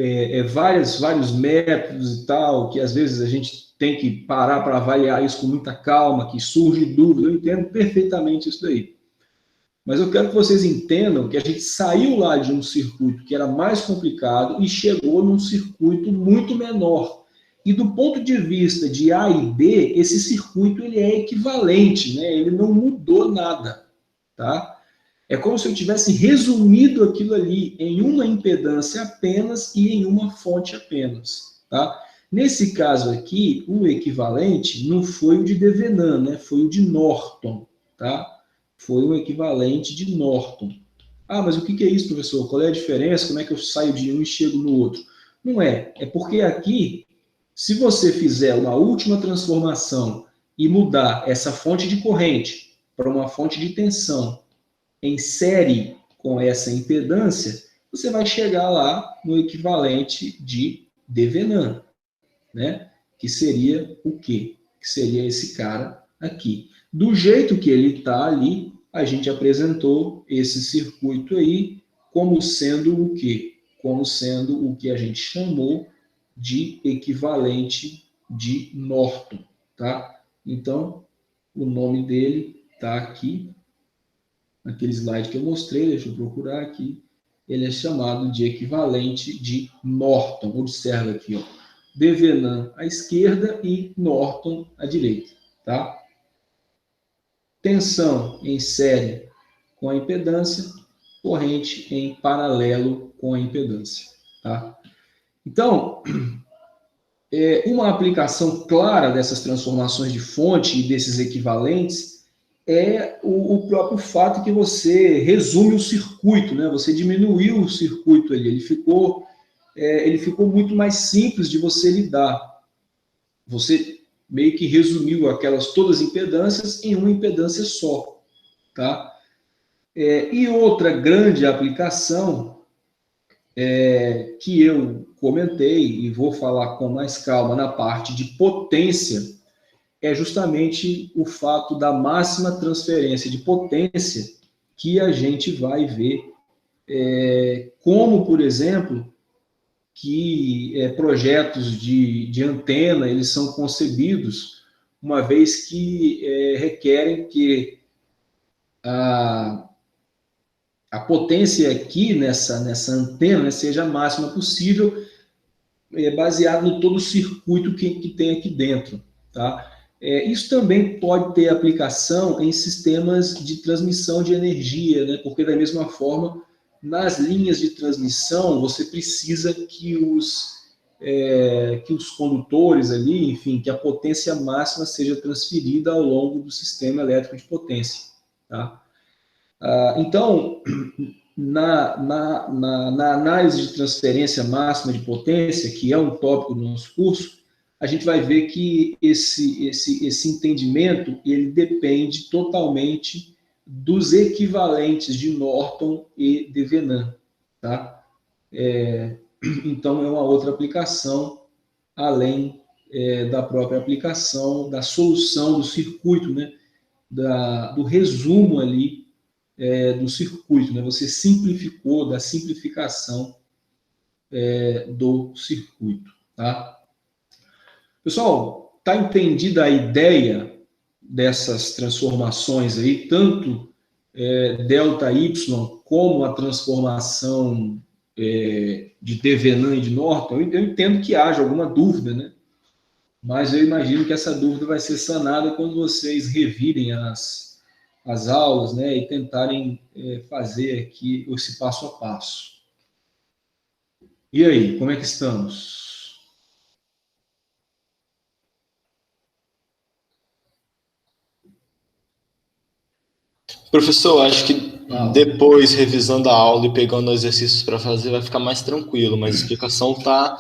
vários métodos e tal, que às vezes a gente tem que parar para avaliar isso com muita calma, que surge dúvida, eu entendo perfeitamente isso daí. Mas eu quero que vocês entendam que a gente saiu lá de um circuito que era mais complicado e chegou num circuito muito menor. E do ponto de vista de A e B, esse circuito ele é equivalente, né? Ele não mudou nada, tá? É como se eu tivesse resumido aquilo ali em uma impedância apenas e em uma fonte apenas, tá? Nesse caso aqui, o equivalente não foi o de Devenan, né? Foi o de Norton, tá? Foi o equivalente de Norton. Ah, mas o que é isso, professor? Qual é a diferença? Como é que eu saio de um e chego no outro? Não é. É porque aqui, se você fizer uma última transformação e mudar essa fonte de corrente para uma fonte de tensão em série com essa impedância, você vai chegar lá no equivalente de Devenan, né? Que seria o quê? Que seria esse cara aqui. Do jeito que ele está ali, a gente apresentou esse circuito aí como sendo o quê? como sendo o que a gente chamou de equivalente de Norton, tá? Então, o nome dele está aqui, naquele slide que eu mostrei, deixa eu procurar aqui, ele é chamado de equivalente de Norton. Observa aqui, ó, Devenin à esquerda e Norton à direita, tá? Tensão em série com a impedância, corrente em paralelo com a impedância, tá? Então, uma aplicação clara dessas transformações de fonte e desses equivalentes é o próprio fato que você resume o circuito, né? Você diminuiu o circuito ali, ele ficou muito mais simples de você lidar. Você meio que resumiu aquelas todas as impedâncias em uma impedância só, tá? E outra grande aplicação que eu comentei e vou falar com mais calma na parte de potência é justamente o fato da máxima transferência de potência que a gente vai ver, como, por exemplo, que projetos de antena eles são concebidos uma vez que requerem que a potência aqui nessa antena, né, seja a máxima possível, baseado no todo o circuito que tem aqui dentro, tá? Isso também pode ter aplicação em sistemas de transmissão de energia, né? Porque da mesma forma, nas linhas de transmissão, você precisa que os condutores ali, enfim, que a potência máxima seja transferida ao longo do sistema elétrico de potência, tá? Então, na análise de transferência máxima de potência, que é um tópico do nosso curso, a gente vai ver que esse entendimento ele depende totalmente dos equivalentes de Norton e Devenin, tá? Então, é uma outra aplicação, além da própria aplicação da solução do circuito, né? Do resumo ali do circuito, né? Você simplificou da simplificação do circuito, tá? Pessoal, tá entendida a ideia dessas transformações aí, tanto delta Y como a transformação de Devenin e de Norton? Eu entendo que haja alguma dúvida, né? Mas eu imagino que essa dúvida vai ser sanada quando vocês revirem as aulas, né, e tentarem fazer aqui esse passo a passo. E aí, como é que estamos? Professor, acho que depois, revisando a aula e pegando exercícios para fazer, vai ficar mais tranquilo, mas a explicação tá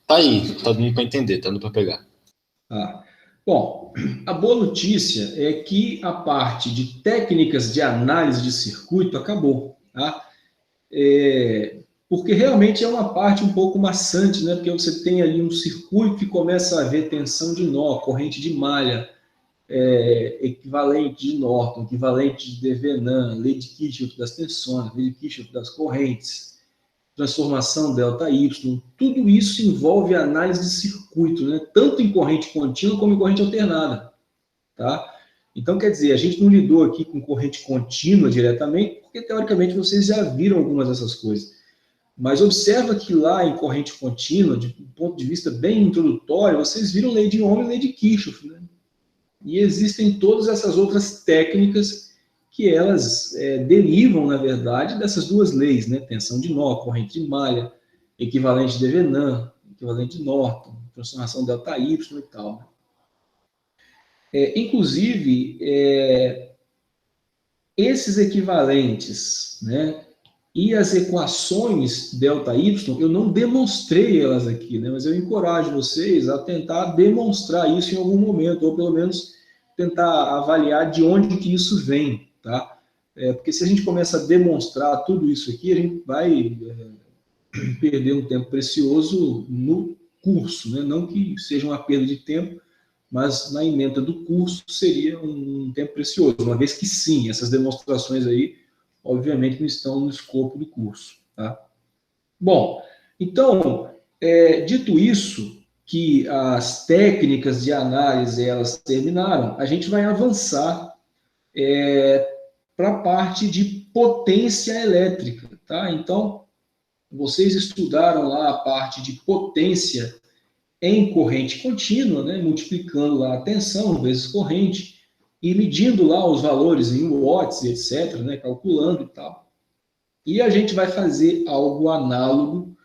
aí, tá dando para entender, tá dando para pegar. Bom, a boa notícia é que a parte de técnicas de análise de circuito acabou, tá? Porque realmente é uma parte um pouco maçante, né? Porque você tem ali um circuito que começa a haver tensão de nó, corrente de malha, equivalente de Norton, equivalente de Devenin, lei de Kirchhoff das tensões, lei de Kirchhoff das correntes, transformação delta Y, tudo isso envolve análise de circuito, né? Tanto em corrente contínua como em corrente alternada, tá? Então, quer dizer, a gente não lidou aqui com corrente contínua diretamente, porque teoricamente vocês já viram algumas dessas coisas. Mas observa que lá em corrente contínua, de um ponto de vista bem introdutório, vocês viram lei de Ohm e lei de Kirchhoff, né? E existem todas essas outras técnicas que elas derivam, na verdade, dessas duas leis, né? Tensão de nó, corrente de malha, equivalente de Devenin, equivalente de Norton, transformação delta Y e tal. Inclusive, esses equivalentes, né? E as equações delta Y, eu não demonstrei elas aqui, né? Mas eu encorajo vocês a tentar demonstrar isso em algum momento, ou pelo menos tentar avaliar de onde que isso vem, tá? Porque se a gente começa a demonstrar tudo isso aqui, a gente vai perder um tempo precioso no curso, né? Não que seja uma perda de tempo, mas na ementa do curso seria um tempo precioso, uma vez que sim, essas demonstrações aí obviamente não estão no escopo do curso, tá? Bom, Então, dito isso, que as técnicas de análise elas terminaram, a gente vai avançar para a parte de potência elétrica, tá? Então, vocês estudaram lá a parte de potência em corrente contínua, né? Multiplicando lá a tensão vezes corrente e medindo lá os valores em watts, etc., né? Calculando e tal. E a gente vai fazer algo análogo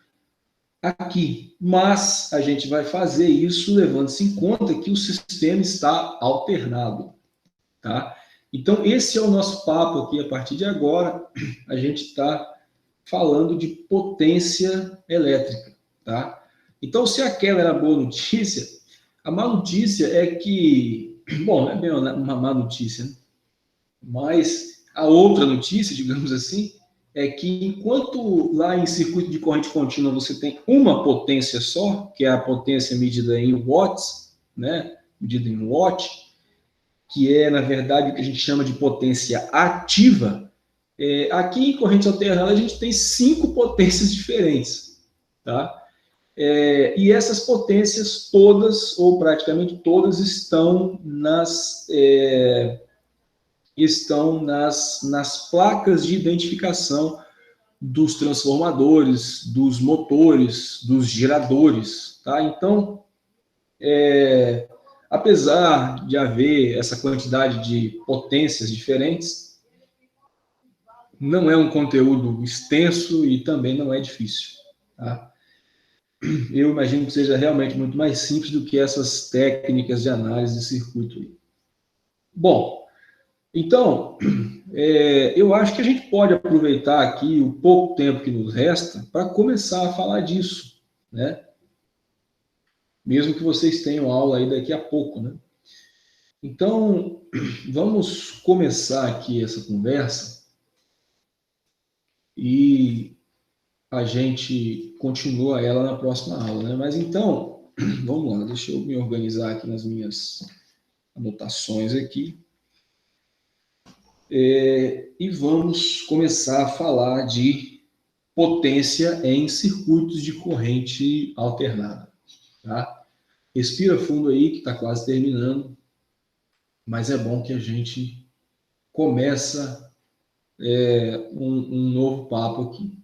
aqui, mas a gente vai fazer isso levando-se em conta que o sistema está alternado, tá? Então, esse é o nosso papo aqui a partir de agora. A gente está falando de potência elétrica, tá? Então, se aquela era a boa notícia, a má notícia é que, bom, não é bem uma má notícia, né? Mas a outra notícia, digamos assim, é que enquanto lá em circuito de corrente contínua você tem uma potência só, que é a potência medida em watts, né? Medida em watt, que é, na verdade, o que a gente chama de potência ativa, aqui em corrente alternada a gente tem 5 potências diferentes, tá? E essas potências todas, ou praticamente todas, estão nas placas de identificação dos transformadores, dos motores, dos geradores, tá? Então, apesar de haver essa quantidade de potências diferentes, não é um conteúdo extenso e também não é difícil, tá? Eu imagino que seja realmente muito mais simples do que essas técnicas de análise de circuito aí. Bom, então, eu acho que a gente pode aproveitar aqui o pouco tempo que nos resta para começar a falar disso, né? Mesmo que vocês tenham aula aí daqui a pouco, né? Então, vamos começar aqui essa conversa e a gente continua ela na próxima aula, né? Mas então, vamos lá, deixa eu me organizar aqui nas minhas anotações aqui. E vamos começar a falar de potência em circuitos de corrente alternada, tá? Respira fundo aí, que está quase terminando, mas é bom que a gente começa um novo papo aqui.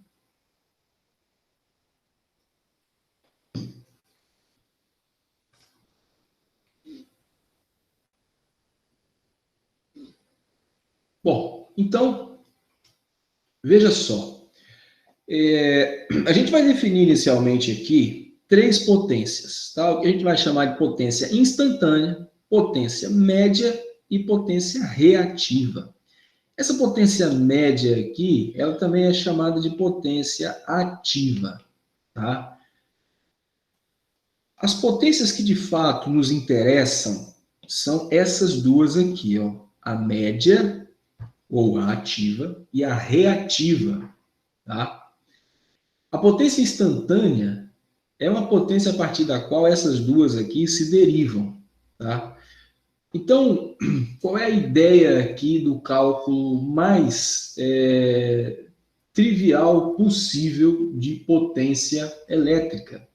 Bom, então, veja só. A gente vai definir inicialmente aqui 3 potências, tá? O que a gente vai chamar de potência instantânea, potência média e potência reativa. Essa potência média aqui, ela também é chamada de potência ativa, tá? As potências que de fato nos interessam são essas duas aqui, ó, a média ou a ativa, e a reativa, tá? A potência instantânea é uma potência a partir da qual essas duas aqui se derivam, tá? Então, qual é a ideia aqui do cálculo mais trivial possível de potência elétrica?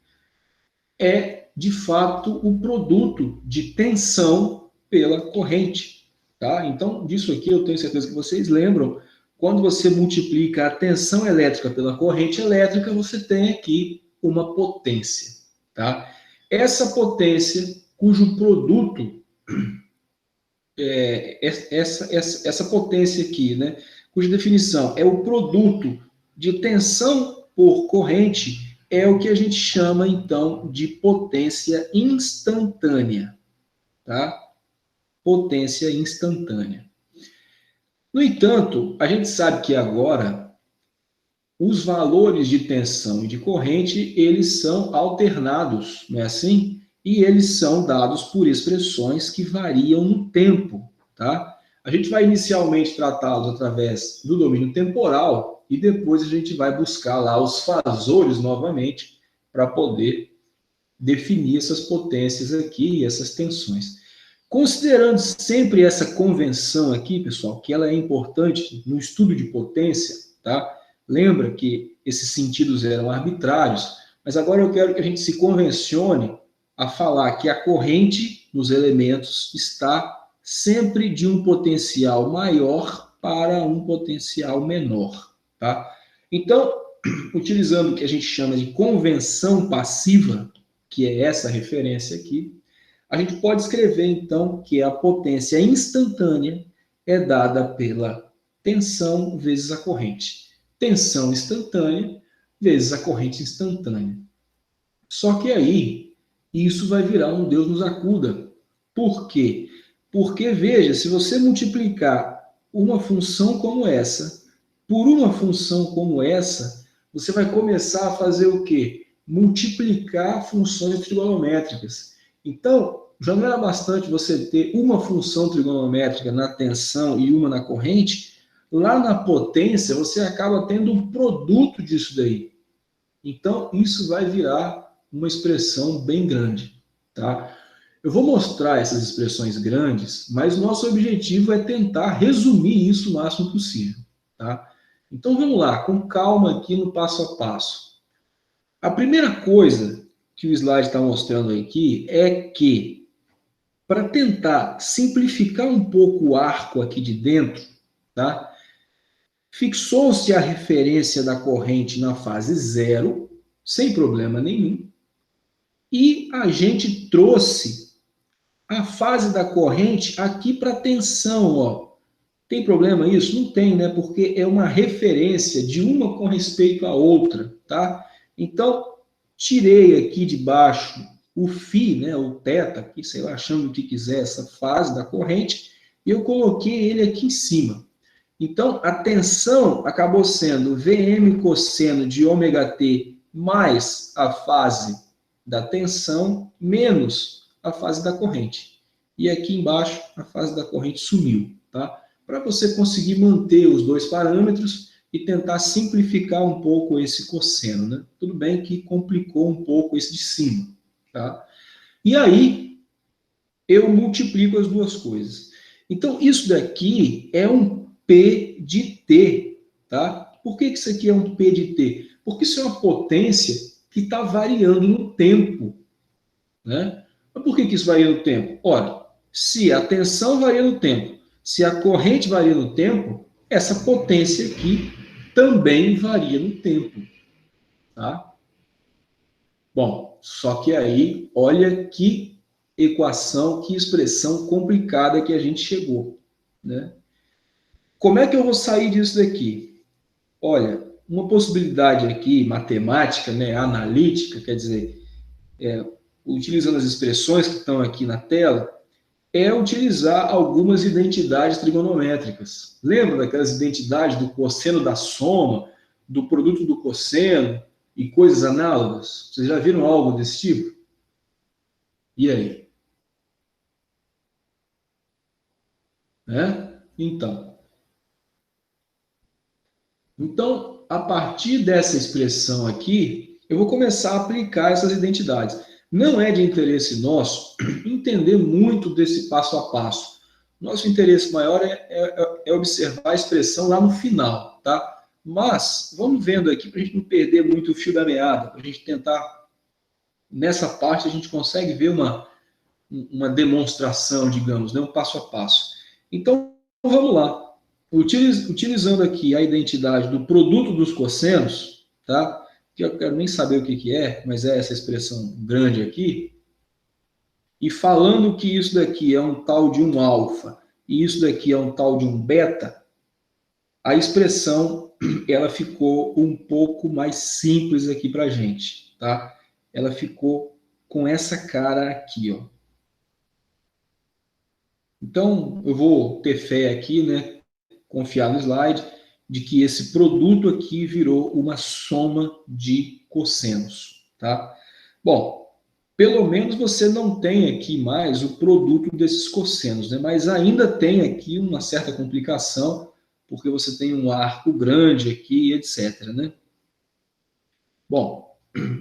É, de fato, o produto de tensão pela corrente. Tá? Então, disso aqui eu tenho certeza que vocês lembram, quando você multiplica a tensão elétrica pela corrente elétrica, você tem aqui uma potência. Tá? Essa potência, cujo produto, essa potência aqui, né, cuja definição é o produto de tensão por corrente, é o que a gente chama, então, de potência instantânea. Tá? Potência instantânea. No entanto, a gente sabe que agora os valores de tensão e de corrente, eles são alternados, não é assim? E eles são dados por expressões que variam no tempo, tá? A gente vai inicialmente tratá-los através do domínio temporal e depois a gente vai buscar lá os fasores novamente para poder definir essas potências aqui, essas tensões. Considerando sempre essa convenção aqui, pessoal, que ela é importante no estudo de potência, tá? Lembra que esses sentidos eram arbitrários. Mas agora eu quero que a gente se convencione a falar que a corrente nos elementos está sempre de um potencial maior para um potencial menor, tá? Então, utilizando o que a gente chama de convenção passiva, que é essa referência aqui, a gente pode escrever, então, que a potência instantânea é dada pela tensão vezes a corrente. Tensão instantânea vezes a corrente instantânea. Só que aí, isso vai virar um Deus nos acuda. Por quê? Porque, veja, se você multiplicar uma função como essa por uma função como essa, você vai começar a fazer o quê? Multiplicar funções trigonométricas. Então, já não era bastante você ter uma função trigonométrica na tensão e uma na corrente, lá na potência você acaba tendo um produto disso daí. Então, isso vai virar uma expressão bem grande, tá? Eu vou mostrar essas expressões grandes, mas nosso objetivo é tentar resumir isso o máximo possível, tá? Então, vamos lá, com calma aqui no passo a passo. A primeira coisa que o slide está mostrando aqui é que, para tentar simplificar um pouco o arco aqui de dentro, tá? Fixou-se a referência da corrente na fase 0, sem problema nenhum, e a gente trouxe a fase da corrente aqui para a tensão, ó. Tem problema isso? Não tem, né? Porque é uma referência de uma com respeito à outra, tá? Então, tirei aqui de baixo o φ, né, o θ, aqui, sei lá, chame o que quiser, essa fase da corrente, e eu coloquei ele aqui em cima. Então, a tensão acabou sendo Vm cosseno de ômega-t mais a fase da tensão menos a fase da corrente. E aqui embaixo, a fase da corrente sumiu, tá? Para você conseguir manter os dois parâmetros e tentar simplificar um pouco esse cosseno, né? Tudo bem que complicou um pouco esse de cima, tá? E aí, eu multiplico as duas coisas. Então, isso daqui é um P de T, tá? Por que isso aqui é um P de T? Porque isso é uma potência que está variando no tempo, né? Mas por que isso varia no tempo? Ora, se a tensão varia no tempo, se a corrente varia no tempo, essa potência aqui também varia no tempo, tá? Bom, só que aí, olha que equação, que expressão complicada que a gente chegou, né? Como é que eu vou sair disso daqui? Olha, uma possibilidade aqui, matemática, né, analítica, quer dizer, utilizando as expressões que estão aqui na tela, é utilizar algumas identidades trigonométricas. Lembra daquelas identidades do cosseno da soma, do produto do cosseno e coisas análogas? Vocês já viram algo desse tipo? E aí? Então, a partir dessa expressão aqui, eu vou começar a aplicar essas identidades. Não é de interesse nosso entender muito desse passo a passo. Nosso interesse maior é observar a expressão lá no final, tá? Mas, vamos vendo aqui para a gente não perder muito o fio da meada, para a gente tentar, nessa parte, a gente consegue ver uma demonstração, digamos, né? Um passo a passo. Então, vamos lá. Utilizando aqui a identidade do produto dos cossenos, tá? Que eu quero nem saber o que é, mas é essa expressão grande aqui, e falando que isso daqui é um tal de um alfa, e isso daqui é um tal de um beta, a expressão, ela ficou um pouco mais simples aqui para a gente, tá? Ela ficou com essa cara aqui, ó. Então, eu vou ter fé aqui, né? Confiar no slide, de que esse produto aqui virou uma soma de cossenos, tá? Bom, pelo menos você não tem aqui mais o produto desses cossenos, né? Mas ainda tem aqui uma certa complicação, porque você tem um arco grande aqui, etc, né? Bom,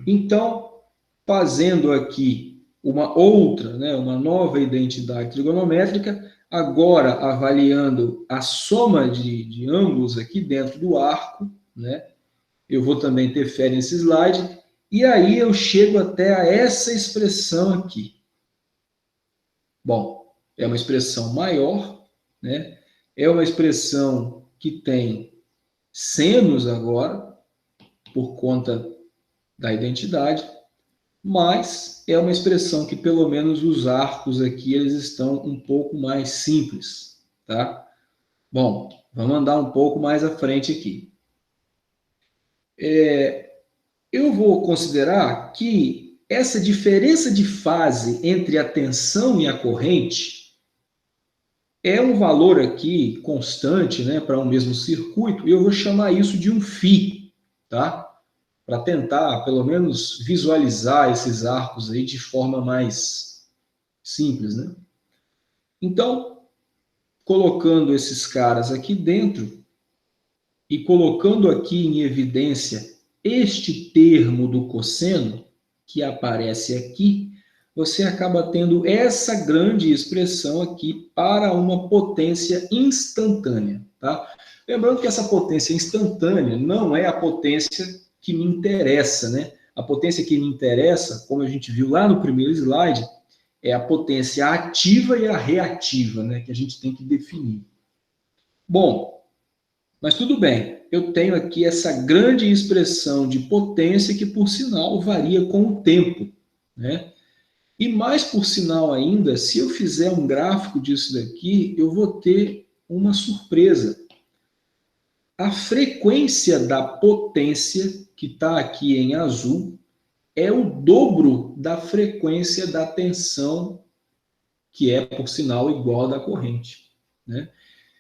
então, fazendo aqui uma outra, né, uma nova identidade trigonométrica, agora avaliando a soma de ângulos aqui dentro do arco, né? Eu vou também ter fé nesse slide, E aí eu chego até a essa expressão aqui. Bom, é uma expressão maior, né? É uma expressão que tem senos agora, por conta da identidade, mas é uma expressão que pelo menos os arcos aqui eles estão um pouco mais simples, tá? Bom, vamos andar um pouco mais à frente aqui. Eu vou considerar que essa diferença de fase entre a tensão e a corrente é um valor aqui constante, né, para um mesmo circuito, e eu vou chamar isso de um φ, tá? Para tentar, pelo menos, visualizar esses arcos aí de forma mais simples, né? Então, colocando esses caras aqui dentro e colocando aqui em evidência este termo do cosseno, que aparece aqui, você acaba tendo essa grande expressão aqui para uma potência instantânea, tá? Lembrando que essa potência instantânea não é a potência que me interessa, né? A potência que me interessa, como a gente viu lá no primeiro slide, é a potência ativa e a reativa, né? Que a gente tem que definir. Bom, mas tudo bem, eu tenho aqui essa grande expressão de potência que, por sinal, varia com o tempo, né? E mais por sinal ainda, se eu fizer um gráfico disso daqui, eu vou ter uma surpresa. A frequência da potência, que está aqui em azul, é o dobro da frequência da tensão, que é, por sinal, igual à da corrente, né?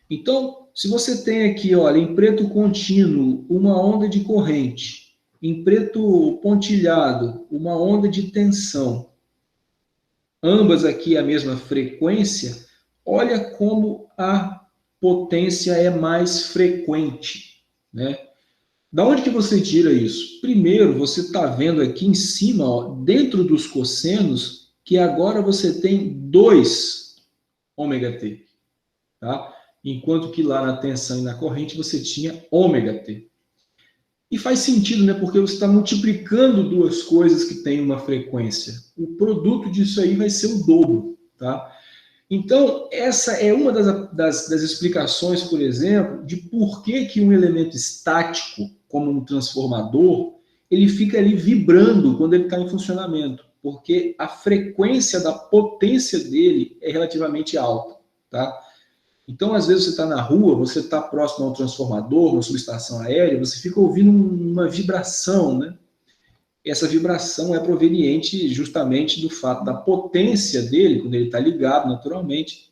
Então, se você tem aqui, olha, em preto contínuo, uma onda de corrente, em preto pontilhado, uma onda de tensão, ambas aqui a mesma frequência, olha como a potência é mais frequente, né? Da onde que você tira isso? Primeiro, você está vendo aqui em cima, ó, dentro dos cossenos, que agora você tem 2 ômega-t, tá? Enquanto que lá na tensão e na corrente você tinha ômega-t. E faz sentido, né? Porque você está multiplicando duas coisas que têm uma frequência. O produto disso aí vai ser o dobro, tá? Então, essa é uma das explicações, por exemplo, de por que um elemento estático, como um transformador, ele fica ali vibrando quando ele está em funcionamento, porque a frequência da potência dele é relativamente alta, tá? Então, às vezes, você está na rua, você está próximo a um transformador, uma subestação aérea, você fica ouvindo uma vibração, né? Essa vibração é proveniente justamente do fato da potência dele, quando ele está ligado naturalmente,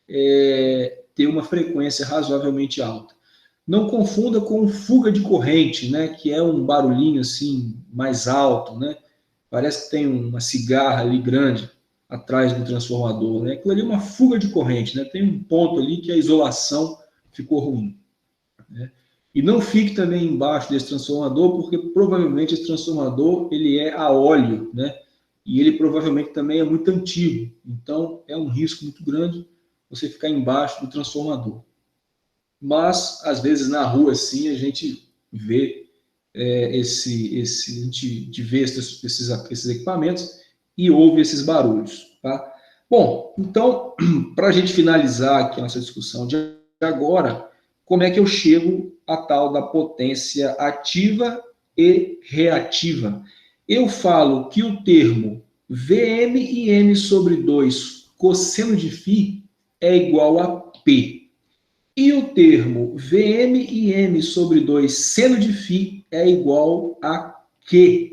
ter uma frequência razoavelmente alta. Não confunda com fuga de corrente, né? Que é um barulhinho assim mais alto, né? Parece que tem uma cigarra ali grande atrás do transformador, né? Aquilo ali é uma fuga de corrente, né? Tem um ponto ali que a isolação ficou ruim, né? E não fique também embaixo desse transformador, porque provavelmente esse transformador ele é a óleo, né? E ele provavelmente também é muito antigo, então é um risco muito grande você ficar embaixo do transformador. Mas às vezes na rua sim a gente vê esses equipamentos e ouve esses barulhos, tá? Bom, então, para a gente finalizar aqui a nossa discussão de agora, como é que eu chego à tal da potência ativa e reativa? Eu falo que o termo Vm e m sobre 2 cosseno de φ é igual a P. E o termo Vm e m sobre 2 seno de φ é igual a Q.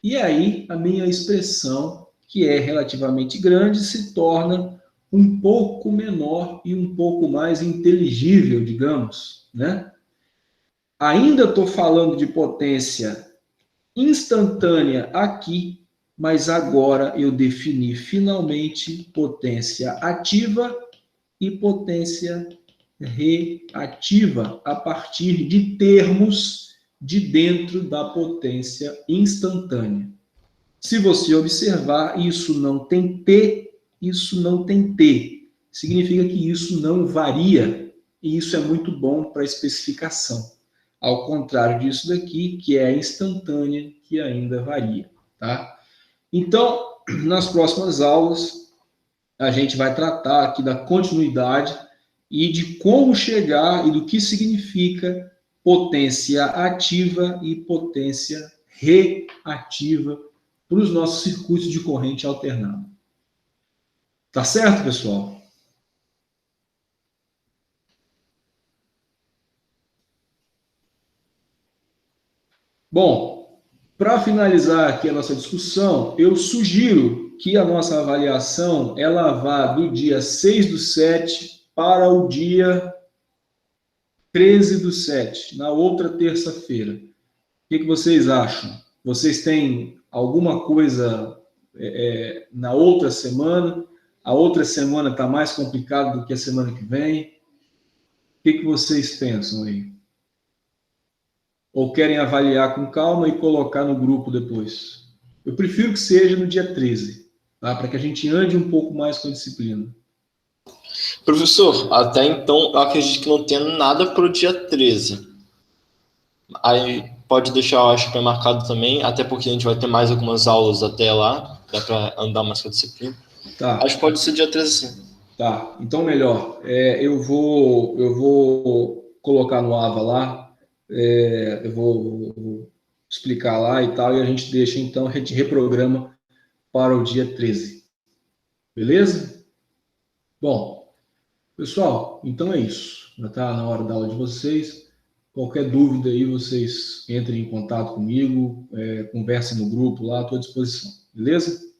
E aí, a minha expressão, que é relativamente grande, se torna um pouco menor e um pouco mais inteligível, digamos, né? Ainda estou falando de potência instantânea aqui, mas agora eu defini finalmente potência ativa e potência reativa a partir de termos de dentro da potência instantânea. Se você observar, isso não tem T, isso não tem T. Significa que isso não varia, e isso é muito bom para especificação. ao contrário disso daqui, que é a instantânea, que ainda varia, tá? Então, nas próximas aulas, a gente vai tratar aqui da continuidade e de como chegar e do que significa potência ativa e potência reativa para os nossos circuitos de corrente alternada. Tá certo, pessoal? Bom, para finalizar aqui a nossa discussão, eu sugiro que a nossa avaliação ela vá do dia 6/7 para o dia 13/7, na outra terça-feira. O que vocês acham? Vocês têm alguma coisa na outra semana? A outra semana está mais complicada do que a semana que vem? O que vocês pensam aí? Ou querem avaliar com calma e colocar no grupo depois? Eu prefiro que seja no dia 13, tá? Para que a gente ande um pouco mais com a disciplina. Professor, até então eu acredito que não tenha nada para o dia 13. Aí pode deixar, eu acho, pré-marcado também, até porque a gente vai ter mais algumas aulas até lá, dá para andar mais com a disciplina. Tá. Acho que pode ser dia 13 sim. Tá, então melhor. Eu vou colocar no AVA lá, eu vou explicar lá e tal, e a gente deixa, então, a gente reprograma para o dia 13. Beleza? Bom, pessoal, então é isso. Já está na hora da aula de vocês. Qualquer dúvida aí, vocês entrem em contato comigo, conversem no grupo lá, estou à disposição. Beleza?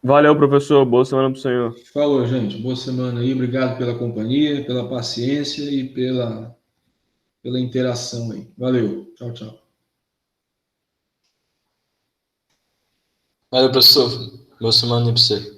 Valeu, professor. Boa semana pro senhor. Falou, gente. Boa semana aí. Obrigado pela companhia, pela paciência e pela interação aí. Valeu. Tchau, tchau. Valeu, professor. Boa semana aí para você.